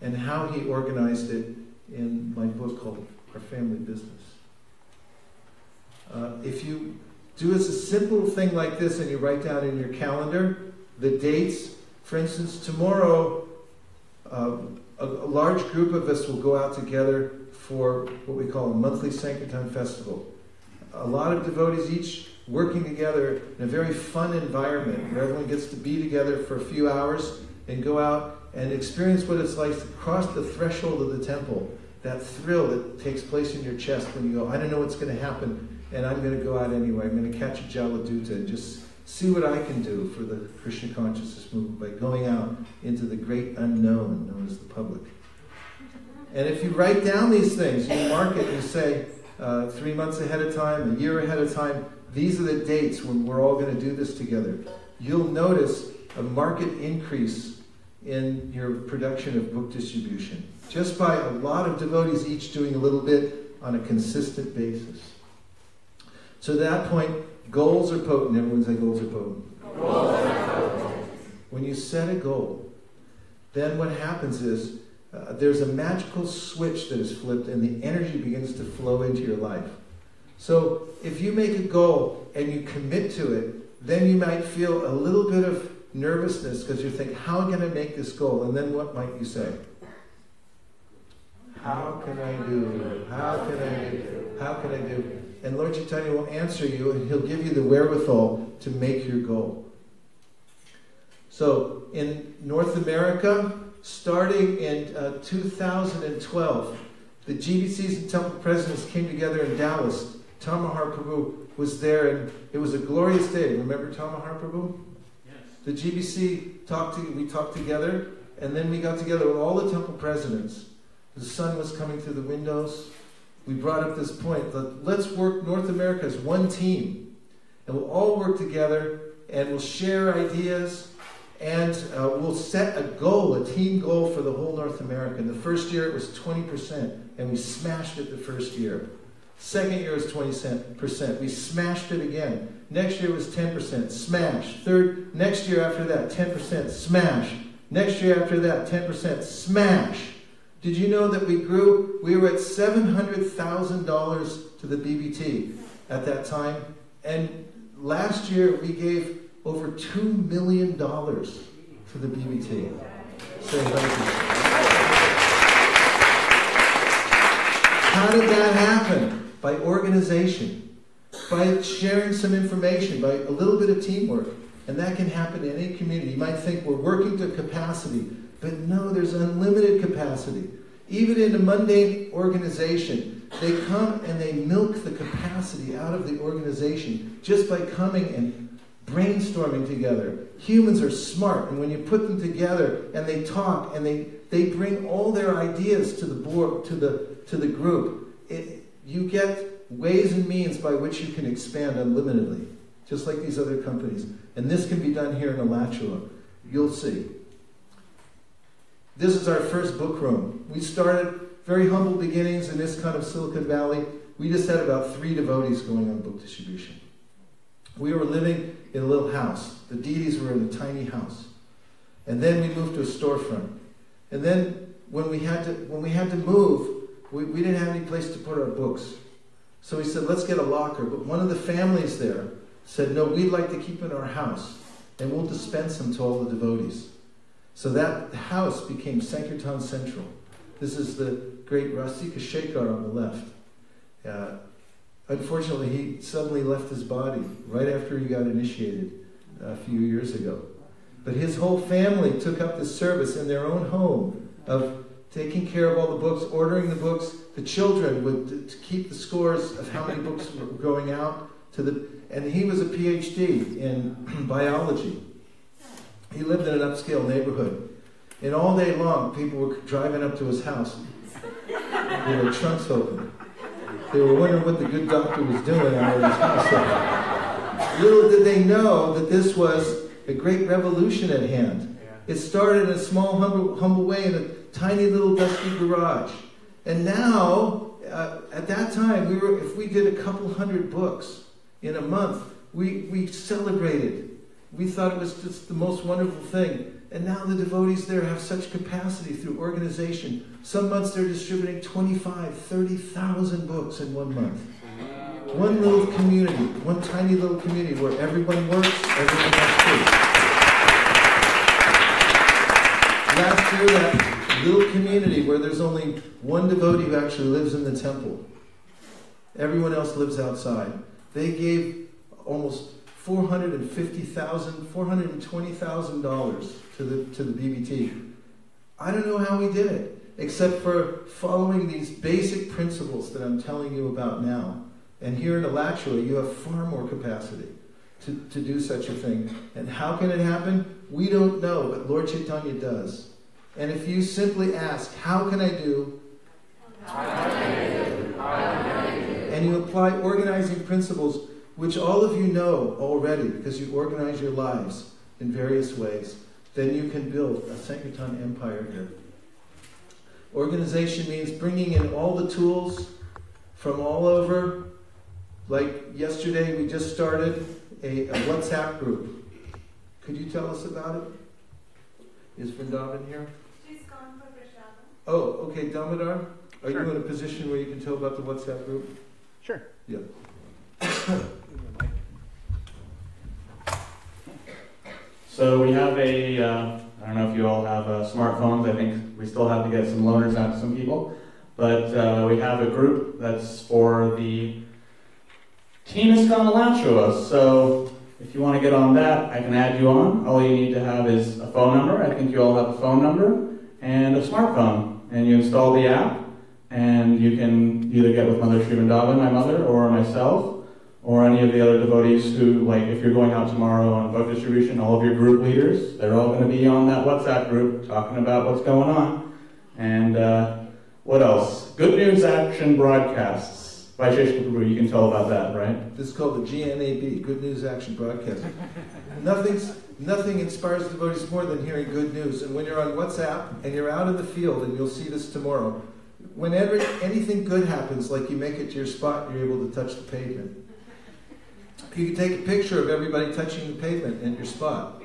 and how he organized it in my book called Our Family Business. If you do a simple thing like this and you write down in your calendar the dates, for instance, tomorrow a large group of us will go out together for what we call a monthly Sankirtan festival. A lot of devotees each working together in a very fun environment where everyone gets to be together for a few hours and go out and experience what it's like to cross the threshold of the temple, that thrill that takes place in your chest when you go, I don't know what's going to happen, and I'm going to go out anyway. I'm going to catch a Jaladuta and just see what I can do for the Krishna consciousness movement by going out into the great unknown known as the public. And if you write down these things, you mark it, you say, 3 months ahead of time, a year ahead of time. These are the dates when we're all going to do this together. You'll notice a marked increase in your production of book distribution, just by a lot of devotees each doing a little bit on a consistent basis. So at that point, goals are potent. Everyone say goals are potent.
Goals are potent.
When you set a goal, then what happens is there's a magical switch that is flipped and the energy begins to flow into your life. So if you make a goal and you commit to it, then you might feel a little bit of nervousness because you think, how can I make this goal? And then what might you say? How can I do? How can I do? How can I do? And Lord Chaitanya will answer you and he'll give you the wherewithal to make your goal. So in North America, starting in 2012, the GBCs and temple presidents came together in Dallas. Tamahar Prabhu was there, and it was a glorious day. Remember Tamahar Prabhu? Yes. The GBC we talked together, and then we got together with all the temple presidents. The sun was coming through the windows. We brought up this point that let's work North America as one team, and we'll all work together, and we'll share ideas, and we'll set a goal, a team goal for the whole North America. In the first year, it was 20%, and we smashed it the first year. Second year was 20%. We smashed it again. Next year was 10%. Smash. Next year after that, 10%. Smash. Next year after that, 10%. Smash. Did you know that we grew? We were at $700,000 to the BBT at that time. And last year we gave over $2 million to the BBT. So thank you. How did that happen? By organization, by sharing some information, by a little bit of teamwork. And that can happen in any community. You might think we're working to capacity, but no, there's unlimited capacity. Even in a mundane organization, they come and they milk the capacity out of the organization just by coming and brainstorming together. Humans are smart, and when you put them together and they talk and they bring all their ideas to the board, to the group, you get ways and means by which you can expand unlimitedly, just like these other companies. And this can be done here in Alachua. You'll see. This is our first book room. We started very humble beginnings in this kind of Silicon Valley. We just had about 3 devotees going on book distribution. We were living in a little house. The deities were in a tiny house. And then we moved to a storefront. And then when we had to move, we didn't have any place to put our books. So we said, let's get a locker. But one of the families there said, no, we'd like to keep in our house, and we'll dispense them to all the devotees. So that house became Sankirtan Central. This is the great Vaisesika Shekhar on the left. Unfortunately, he suddenly left his body right after he got initiated a few years ago. But his whole family took up the service in their own home of taking care of all the books, ordering the books. The children would to keep the scores of how many books were going out to and he was a PhD in biology. He lived in an upscale neighborhood. And all day long, people were driving up to his house with their trunks open. They were wondering what the good doctor was doing out of his house. Little did they know that this was a great revolution at hand. It started in a small, humble way in a tiny little dusty garage. And now, at that time, if we did a couple hundred books in a month, we celebrated. We thought it was just the most wonderful thing. And now the devotees there have such capacity through organization. Some months they're distributing 25,000, 30,000 books in one month. One little community, one tiny little community where everyone works, everyone has food. Last year, that little community where there's only one devotee who actually lives in the temple. Everyone else lives outside. They gave almost $420,000 to the BBT. I don't know how we did it, except for following these basic principles that I'm telling you about now. And here in Alachua, you have far more capacity to do such a thing. And how can it happen? We don't know, but Lord Chaitanya does. And if you simply ask, how can I do? How can I do? How can I do? and you apply organizing principles, which all of you know already because you organize your lives in various ways, then you can build a Sankirtan empire here. Organization means bringing in all the tools from all over. Like yesterday, we just started a WhatsApp group. Could you tell us about it? Is Vrindavan here?
She's gone for Prashadam.
Oh, okay. Damodar, are
Sure.
you in a position where you can tell about the WhatsApp group?
Sure.
Yeah.
So we have a, I don't know if you all have smartphones. I think we still have to get some loaners out to some people. But we have a group that's for the Team ISKCON Alachua. So if you want to get on that, I can add you on. All you need to have is a phone number. I think you all have a phone number and a smartphone. And you install the app, and you can either get with Mother Sri Vrindavan, my mother, or myself, or any of the other devotees who, like, if you're going out tomorrow on book distribution, all of your group leaders, they're all going to be on that WhatsApp group talking about what's going on. And what else? Good News Action Broadcasts. Vaisesika Prabhu, you can tell about that, right?
This is called the GNAB, Good News Action Broadcast. Nothing inspires devotees more than hearing good news. And when you're on WhatsApp and you're out in the field, and you'll see this tomorrow, whenever anything good happens, like you make it to your spot, you're able to touch the pavement. You can take a picture of everybody touching the pavement at your spot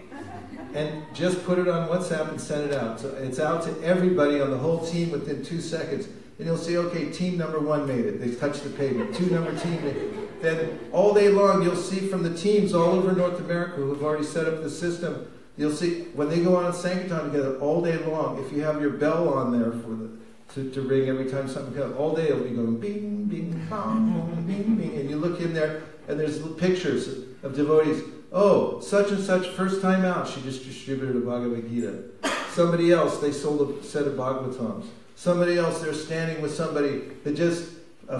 and just put it on WhatsApp and send it out. So it's out to everybody on the whole team within 2 seconds. And you'll see, okay, team number 1 made it. They touched the pavement. Number 2 team made it. Then all day long, you'll see from the teams all over North America who have already set up the system, you'll see when they go on Sankirtan together all day long, if you have your bell on there for to ring every time something comes, all day it'll be going bing, bing, bong, bing, bing. And you look in there, and there's little pictures of devotees. Oh, such and such, first time out, she just distributed a Bhagavad Gita. Somebody else, they sold a set of Bhagavatams. Somebody else, they're standing with somebody that just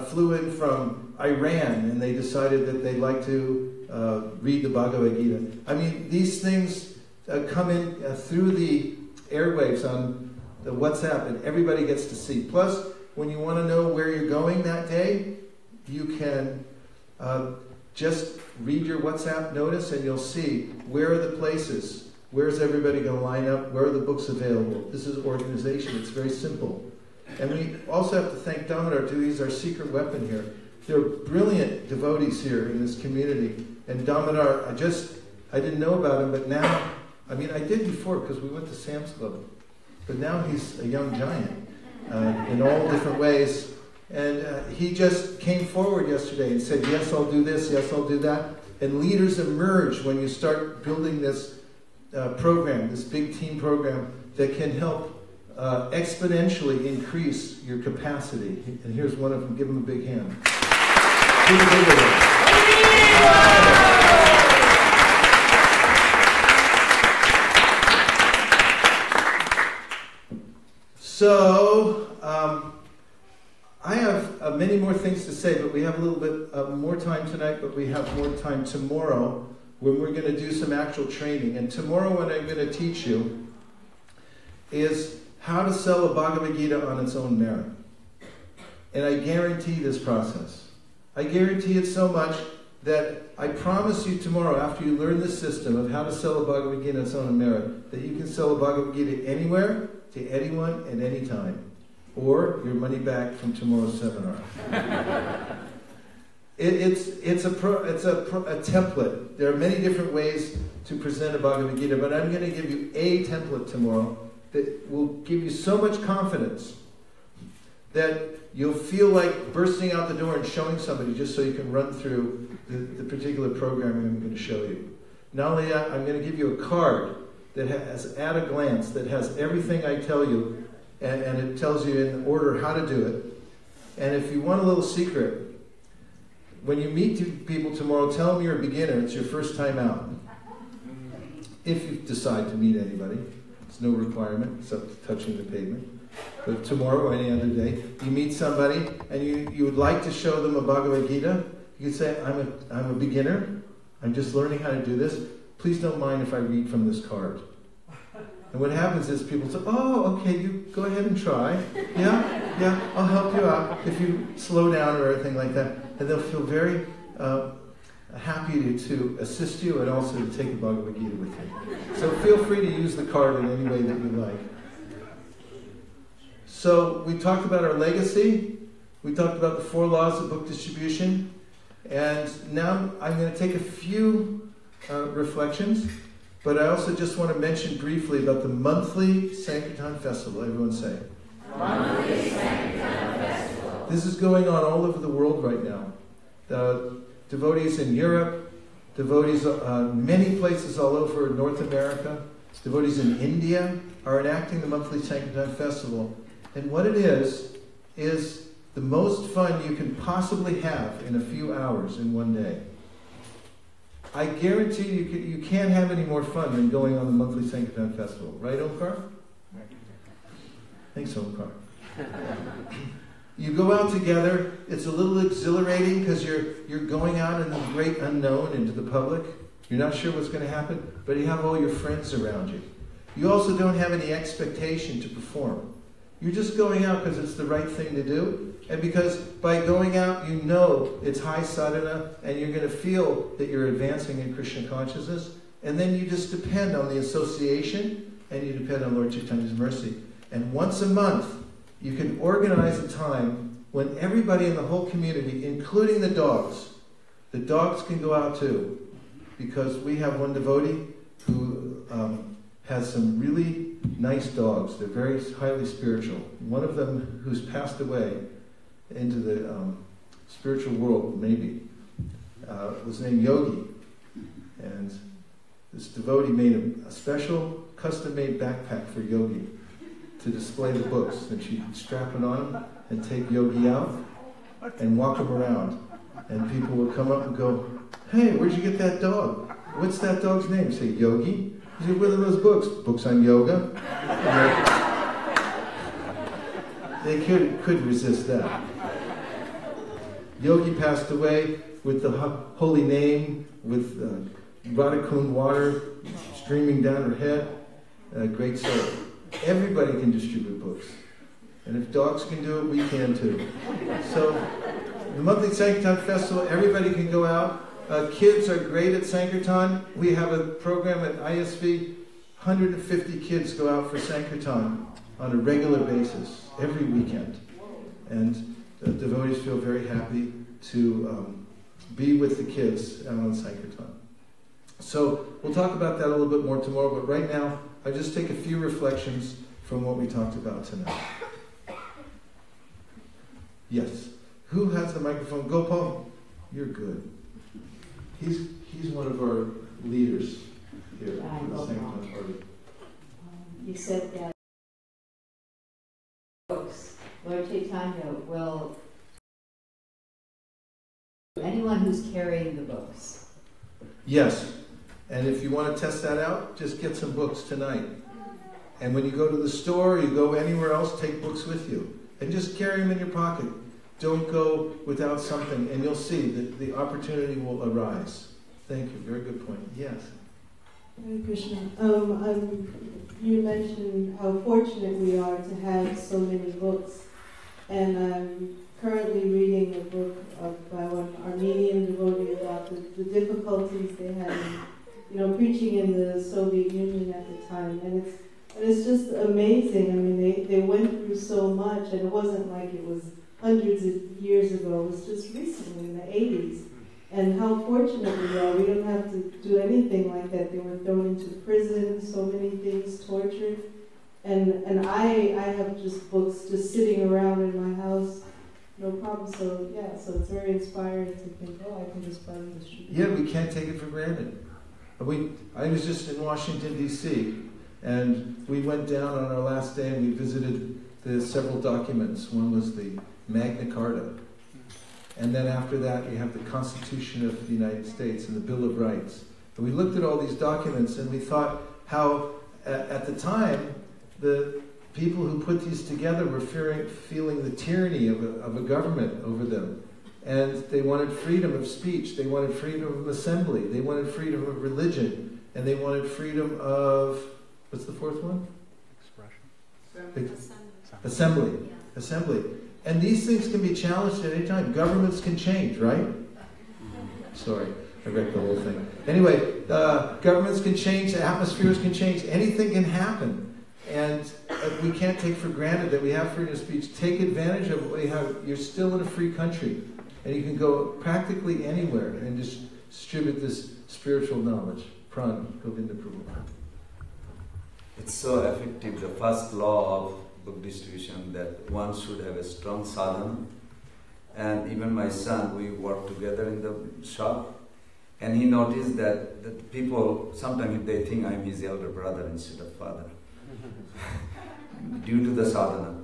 flew in from Iran, and they decided that they'd like to read the Bhagavad Gita. I mean, these things come in through the airwaves on the WhatsApp, and everybody gets to see. Plus, when you want to know where you're going that day, you can just read your WhatsApp notice, and you'll see where are the places, where's everybody going to line up, where are the books available. This is organization. It's very simple. And we also have to thank Damodar, too. He's our secret weapon here. There are brilliant devotees here in this community. And Damodar, I didn't know about him, but now, I mean, I did before because we went to Sam's Club. But now he's a young giant in all different ways. And he just came forward yesterday and said, yes, I'll do this, yes, I'll do that. And leaders emerge when you start building this program, this big team program that can help exponentially increase your capacity. And here's one of them. Give him a big hand. Give him a big hand. So, I have many more things to say, but we have a little bit more time tonight, but we have more time tomorrow when we're going to do some actual training. And tomorrow what I'm going to teach you is how to sell a Bhagavad Gita on its own merit. And I guarantee this process. I guarantee it so much that I promise you tomorrow, after you learn the system of how to sell a Bhagavad Gita on its own merit, that you can sell a Bhagavad Gita anywhere, to anyone, at any time. Or your money back from tomorrow's seminar. It's a template. There are many different ways to present a Bhagavad Gita, but I'm going to give you a template tomorrow that will give you so much confidence that you'll feel like bursting out the door and showing somebody just so you can run through the particular program I'm going to show you. Not only that, I'm going to give you a card that has, at a glance, that has everything I tell you, and it tells you in order how to do it. And if you want a little secret, when you meet people tomorrow, tell them you're a beginner, it's your first time out. If you decide to meet anybody. It's no requirement, except touching the pavement. But tomorrow or any other day, you meet somebody and you would like to show them a Bhagavad Gita, you could say, I'm a beginner, I'm just learning how to do this. Please don't mind if I read from this card. And what happens is people say, oh, okay, you go ahead and try. Yeah, I'll help you out if you slow down or anything like that. and they'll feel very happy to assist you and also to take a Bhagavad Gita with you. So feel free to use the card in any way that you like. So we talked about our legacy. We talked about the 4 laws of book distribution. And now I'm going to take a few reflections, but I also just want to mention briefly about the monthly Sankirtan Festival. Everyone say. Monthly Sankirtan Festival. This is going on all over the world right now. Devotees in Europe, devotees many places all over North America, devotees in India are enacting the monthly Sankirtan Festival. And what it is the most fun you can possibly have in a few hours in one day. I guarantee you can't have any more fun than going on the monthly Sankirtan Festival. Right, Omkar? Thanks, Omkar. You go out together. It's a little exhilarating because you're going out in the great unknown into the public. You're not sure what's going to happen, but you have all your friends around you. You also don't have any expectation to perform. You're just going out because it's the right thing to do, and because by going out you know it's high sadhana and you're going to feel that you're advancing in Krishna consciousness, and then you just depend on the association and you depend on Lord Chaitanya's mercy. And once a month you can organize a time when everybody in the whole community, including the dogs can go out too, because we have one devotee who has some really nice dogs. They're very highly spiritual. One of them, who's passed away into the spiritual world, maybe, was named Yogi. And this devotee made a special custom-made backpack for Yogi to display the books. And she'd strap it on him and take Yogi out and walk him around. And people would come up and go, "Hey, where'd you get that dog? What's that dog's name?" Say, "Yogi." He said, "What are those books?" "Books on yoga." They couldn't resist that. Yogi passed away with the holy name, with Radhakund water streaming down her head. Great soul. Everybody can distribute books. And if dogs can do it, we can too. So, the monthly Sankirtan Festival, everybody can go out. Kids are great at Sankirtan. We have a program at ISV. 150 kids go out for Sankirtan on a regular basis, every weekend. And devotees feel very happy to be with the kids out on Sankirtan. So we'll talk about that a little bit more tomorrow, but right now, I'll just take a few reflections from what we talked about tonight. Yes. Who has the microphone? Gopal, you're good. He's one of our leaders here for the Sankirtan party.
You said that books, Lord Chaitanya will, anyone who's carrying the books.
Yes, and if you want to test that out, just get some books tonight. And when you go to the store, you go anywhere else, take books with you. And just carry them in your pocket. Don't go without something, and you'll see that the opportunity will arise. Thank you. Very good point. Yes.
Hare Krishna. You mentioned how fortunate we are to have so many books, and I'm currently reading a book by one Armenian devotee about the difficulties they had in, preaching in the Soviet Union at the time, and it's just amazing. I mean, they went through so much, and it wasn't like it was hundreds of years ago. It was just recently in the 80s. And how fortunate we are. We don't have to do anything like that. They were thrown into prison, so many things, tortured. And I have just books just sitting around in my house, no problem. So yeah, so it's very inspiring to think, I can just buy this.
Yeah, we can't take it for granted. I was just in Washington, D.C., and we went down on our last day and we visited the several documents. One was the Magna Carta. And then after that, you have the Constitution of the United States and the Bill of Rights. And we looked at all these documents and we thought how, at the time, the people who put these together were feeling the tyranny of a government over them. And they wanted freedom of speech. They wanted freedom of assembly. They wanted freedom of religion. And they wanted freedom of, what's the fourth one?
Expression.
Assembly. Assembly. And these things can be challenged at any time. Governments can change, right? Sorry, I wrecked the whole thing. Anyway, governments can change, atmospheres can change, anything can happen. And we can't take for granted that we have freedom of speech. Take advantage of what we have. You're still in a free country. And you can go practically anywhere and just distribute this spiritual knowledge. Pran, Govinda Prabhu.
It's so effective, the first law of book distribution, that one should have a strong sadhana. And even my son, we work together in the shop, and he noticed that people, sometimes they think I'm his elder brother instead of father, due to the sadhana.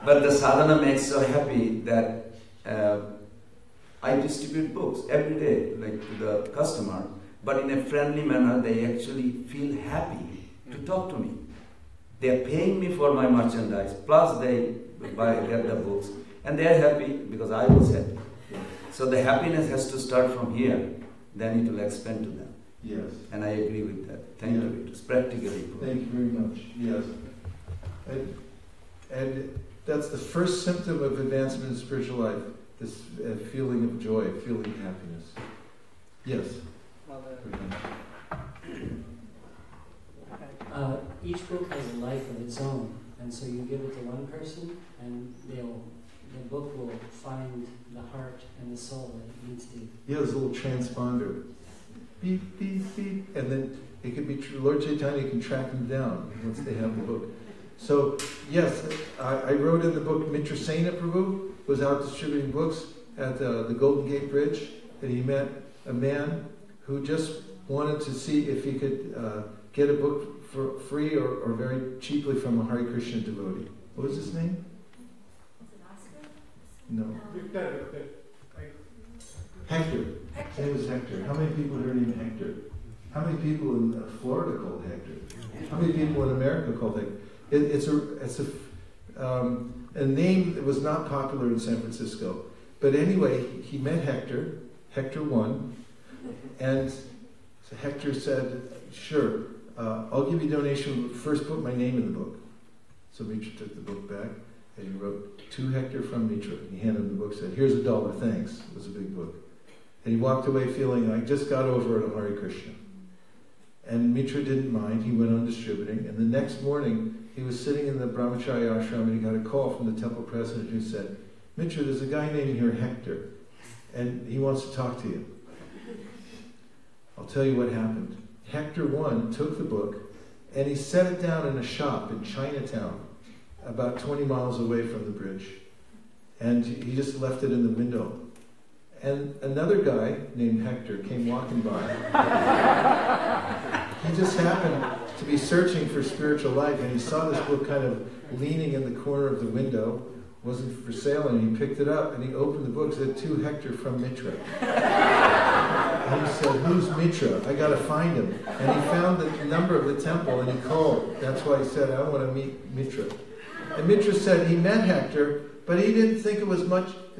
But the sadhana makes so happy that I distribute books every day, like to the customer, but in a friendly manner. They actually feel happy to talk to me. They are paying me for my merchandise, plus they get the books, and they are happy because I was happy. So the happiness has to start from here, then it will expand to them.
Yes.
And I agree with that. Thank you. It's practically put.
Thank you very much. Yes. And that's the first symptom of advancement in spiritual life, this feeling of joy, feeling of happiness. Yes.
Each book has a life of its own, and so you give it to one person, and the book will find the heart and the soul that it needs to.
Yeah, there's a little transponder. Beep, beep, beep. And then it could be true. Lord Chaitanya can track them down once they have the book. So, yes, I wrote in the book, Mitra Sena Prabhu was out distributing books at the Golden Gate Bridge, and he met a man who just wanted to see if he could get a book for free or very cheaply from a Hare Krishna devotee. What was his name? No. Hector. His name was Hector. How many people here named Hector? How many people in Florida called Hector? How many people in America called Hector? It's a name that was not popular in San Francisco. But anyway, he met Hector. Hector won. And so Hector said, sure, I'll give you a donation, but first put my name in the book. So Mitra took the book back, and he wrote, to Hector from Mitra. He handed him the book, said, here's $1, thanks. It was a big book. And he walked away feeling, I just got over it on Hare Krishna. And Mitra didn't mind, he went on distributing, and the next morning, he was sitting in the Brahmacharya ashram, and he got a call from the temple president who said, Mitra, there's a guy named here, Hector, and he wants to talk to you. I'll tell you what happened. Hector I took the book, and he set it down in a shop in Chinatown, about 20 miles away from the bridge. And he just left it in the window. And another guy named Hector came walking by. He just happened to be searching for spiritual life, and he saw this book kind of leaning in the corner of the window. It wasn't for sale, and he picked it up, and he opened the book, said, to Hector from Mitra. And he said, who's Mitra? I got to find him. And he found the number of the temple, and he called. That's why he said, I want to meet Mitra. And Mitra said he met Hector, but he didn't think it was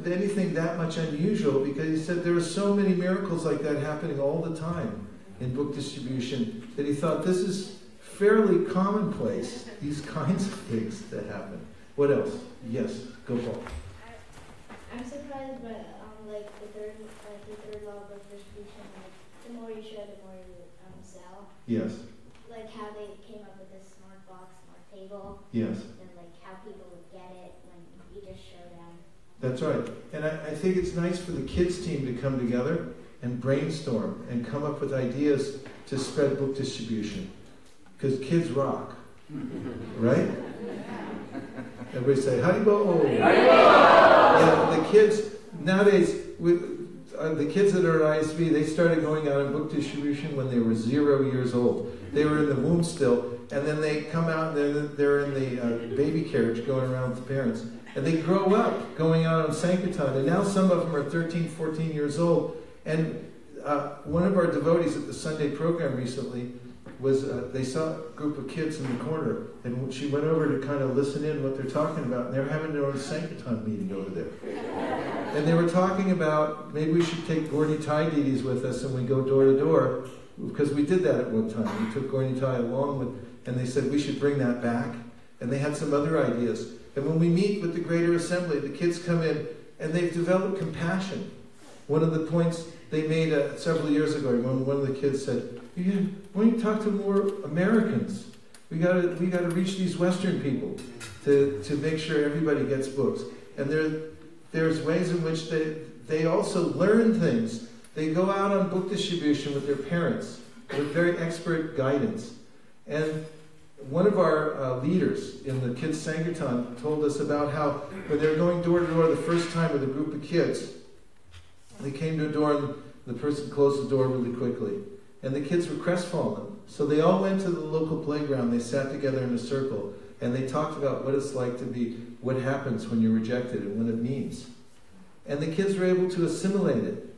anything that much unusual, because he said there were so many miracles like that happening all the time in book distribution that he thought this is fairly commonplace, these kinds of things that happen. What else? Yes, go Paul.
I'm surprised by the third law of book distribution. Like, the more you share, the more you sell.
Yes.
Like how they came up with this smart box, smart table.
Yes.
And like how people would get it when you just show them.
That's right. And I think it's nice for the kids team to come together and brainstorm and come up with ideas to spread book distribution. Because kids rock. Right? Everybody say, Haribo! Yeah, the kids, nowadays, the kids that are at ISV, they started going out in book distribution when they were 0 years old. They were in the womb still, and then they come out and they're in the baby carriage going around with the parents. And they grow up going out on Sankirtan, and now some of them are 13, 14 years old. And one of our devotees at the Sunday program recently was, they saw a group of kids in the corner, and she went over to kind of listen in what they're talking about, and they're having their own Sankirtan meeting over there. And they were talking about, maybe we should take Gauri Thai deities with us, and we go door to door, because we did that at one time. We took Gauri Thai along with, and they said we should bring that back. And they had some other ideas. And when we meet with the Greater Assembly, the kids come in and they've developed compassion. One of the points they made several years ago, when one of the kids said, why don't you talk to more Americans? We got to reach these Western people to make sure everybody gets books. And there's ways in which they also learn things. They go out on book distribution with their parents, with very expert guidance. And one of our leaders in the kids' Sankirtan told us about how when they were going door to door the first time with a group of kids, they came to a door and the person closed the door really quickly. And the kids were crestfallen. So they all went to the local playground. They sat together in a circle and they talked about what it's like to be, what happens when you're rejected and what it means. And the kids were able to assimilate it.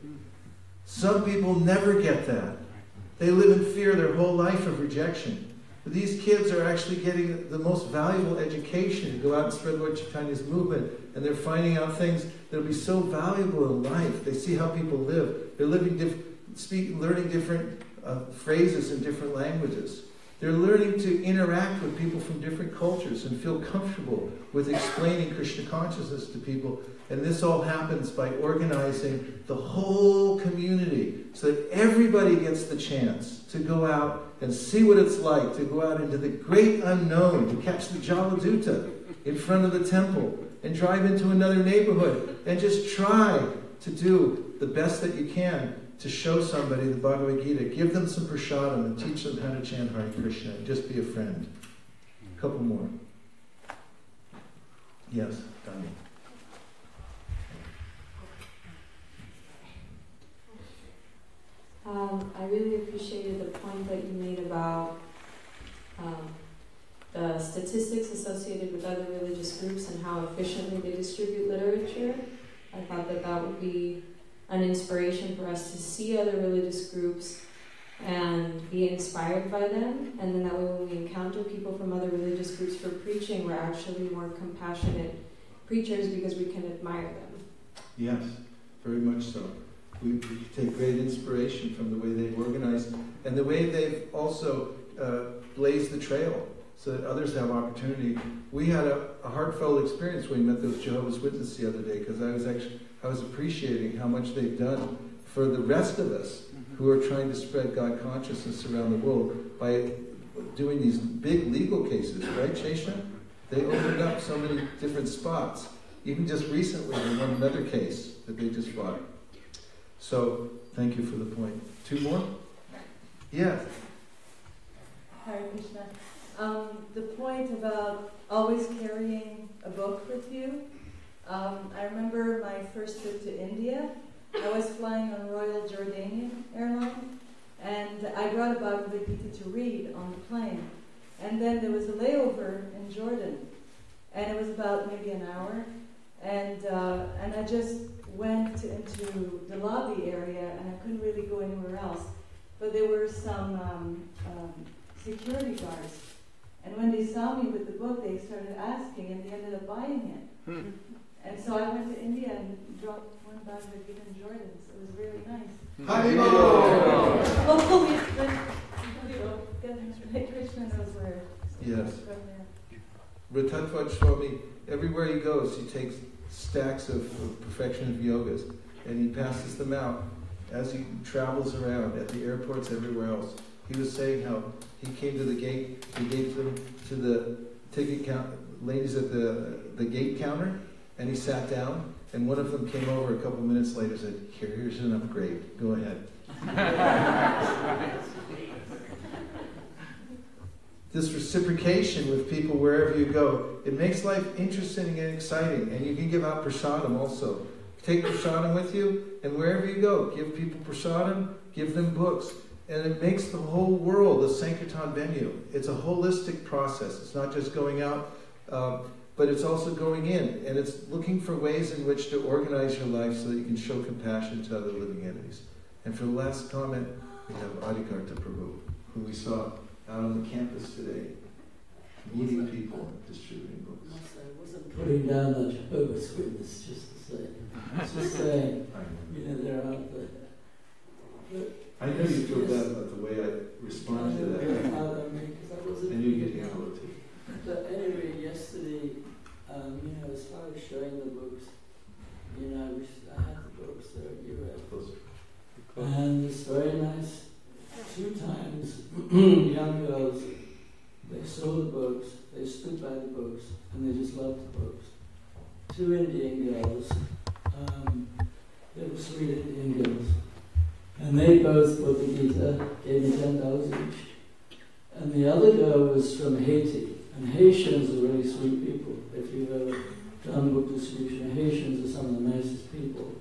Some people never get that. They live in fear their whole life of rejection. But these kids are actually getting the most valuable education to go out and spread Lord Chaitanya's movement. And they're finding out things that will be so valuable in life. They see how people live. They're living learning different phrases in different languages. They're learning to interact with people from different cultures and feel comfortable with explaining Krishna consciousness to people. And this all happens by organizing the whole community so that everybody gets the chance to go out and see what it's like to go out into the great unknown, to catch the Jaladuta in front of the temple and drive into another neighborhood and just try to do the best that you can to show somebody the Bhagavad Gita. Give them some prasadam and teach them how to chant Hare Krishna. Just be a friend. A couple more. Yes, Dani.
I really appreciated the point that you made about the statistics associated with other religious groups and how efficiently they distribute literature. I thought that would be an inspiration for us to see other religious groups and be inspired by them. And then that way when we encounter people from other religious groups for preaching, we're actually more compassionate preachers because we can admire them.
Yes, very much so. We take great inspiration from the way they've organized and the way they've also blazed the trail so that others have opportunity. We had a heartfelt experience when we met those Jehovah's Witnesses the other day because I was appreciating how much they've done for the rest of us who are trying to spread God consciousness around the world by doing these big legal cases, right, Cheshna? They opened up so many different spots. Even just recently, they won another case that they just fought. So, thank you for the point. Two more? Yes.
Hare Krishna. The point about always carrying a book with you. I remember my first trip to India. I was flying on Royal Jordanian Airline, and I brought a Bhagavad Gita to read on the plane. And then there was a layover in Jordan, and it was about maybe an hour. And I just went into the lobby area, and I couldn't really go anywhere else. But there were some security guards. And when they saw me with the book, they started asking, and they ended up buying it. And so I went to India and dropped one Bhagavad Gita in Jordan. So it was really nice. Oh, yes, Krishna knows where.
Yes. Ratatvat Swami, everywhere he goes, he takes stacks of perfection of yogas, and he passes them out as he travels around at the airports everywhere else. He was saying how he came to the gate, he gave them to the ticket ladies at the gate counter, and he sat down, and one of them came over a couple minutes later and said, here's an upgrade, go ahead. This reciprocation with people wherever you go, it makes life interesting and exciting, and you can give out prasadam also. Take prasadam with you, and wherever you go, give people prasadam, give them books. And it makes the whole world a Sankirtan venue. It's a holistic process. It's not just going out, but it's also going in. And it's looking for ways in which to organize your life so that you can show compassion to other living entities. And for the last comment, we have Adikarta Prabhu, who we saw out on the campus today, meeting people and distributing books.
I wasn't putting down the Jehovah's Witness, just to say. Just saying, they're out there. But
I know you feel bad about the way I responded to that.
I mean, 'cause I wasn't
and you get handled it too.
But anyway, And it's very nice. 2 times, young girls, they saw the books, they stood by the books, and they just loved the books. 2 Indian girls, they were sweet Indian girls, and they both bought the Gita, gave me $10 each. And the other girl was from Haiti, and Haitians are really sweet people. If you've ever done book distribution, Haitians are some of the nicest people.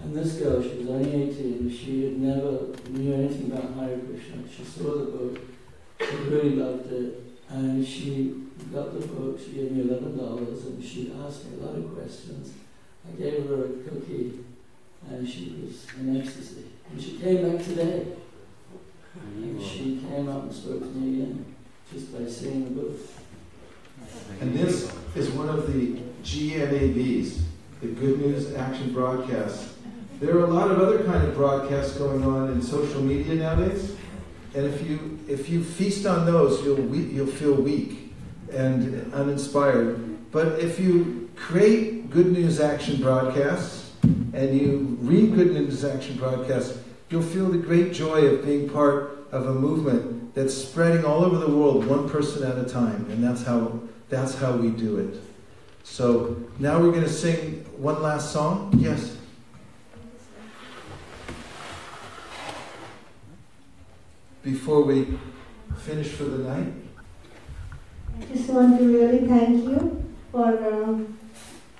And this girl, she was only 18, she had never knew anything about Hare Krishna. She saw the book, she really loved it, and she got the book, she gave me $11, and she asked me a lot of questions. I gave her a cookie, and she was in ecstasy. And she came back today. And she came up and spoke to me again, just by seeing the book.
And this is one of the GNABs, the Good News Action Broadcasts. There are a lot of other kind of broadcasts going on in social media nowadays, and if you feast on those, you'll feel weak and uninspired. But if you create Good News Action Broadcasts and you read Good News Action Broadcasts, you'll feel the great joy of being part of a movement that's spreading all over the world, one person at a time, and that's how we do it. So now we're going to sing one last song. Yes. Before we finish for the night?
I just want to really thank you for,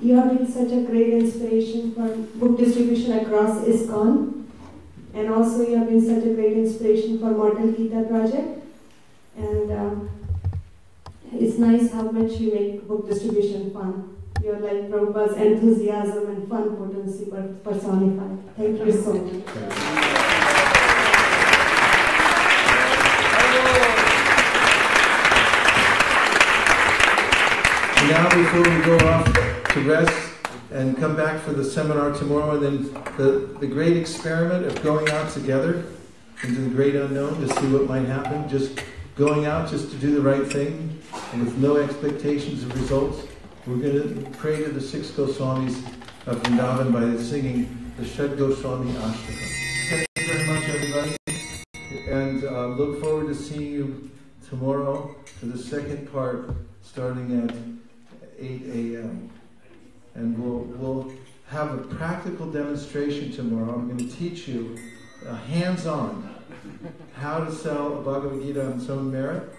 you have been such a great inspiration for book distribution across ISKCON, and also you have been such a great inspiration for Mortal Gita project, and it's nice how much you make book distribution fun. You're like Prabhupada's enthusiasm and fun potency personified. Thank you so much.
Now, before we go off to rest and come back for the seminar tomorrow, and then the great experiment of going out together into the great unknown to see what might happen, just going out just to do the right thing and with no expectations of results. We're going to pray to the 6 Goswamis of Vrindavan by singing the Shad Goswami Ashtakam. Thank you very much, everybody, and look forward to seeing you tomorrow for the second part, starting at 8 a.m. And we'll have a practical demonstration tomorrow. I'm going to teach you hands-on how to sell a Bhagavad Gita on its own merit.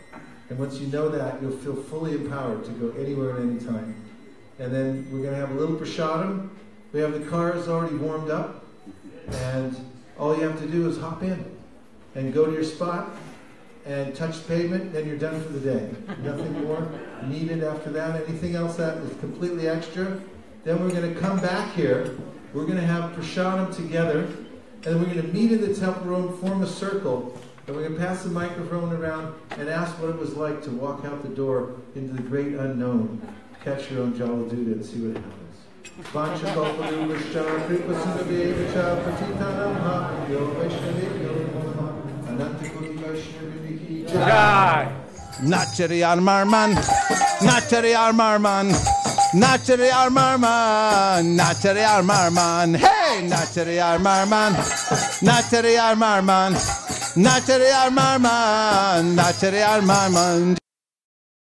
And once you know that, you'll feel fully empowered to go anywhere at any time. And then we're going to have a little prasadam. We have the cars already warmed up. And all you have to do is hop in and go to your spot and touch the pavement, then you're done for the day. Nothing more needed after that. Anything else that is completely extra. Then we're going to come back here. We're going to have prasadam together. And then we're going to meet in the temple room, form a circle. And we're going to pass the microphone around and ask what it was like to walk out the door into the great unknown. Catch your own Jaladuta and see what happens.
Jai! Nachari Armarman, Nachari Armarman, Nachari Armarman, Nachari Armarman, hey! Nachari Armarman, Nachari Armarman, Nachari Armarman, Nachari Armarman.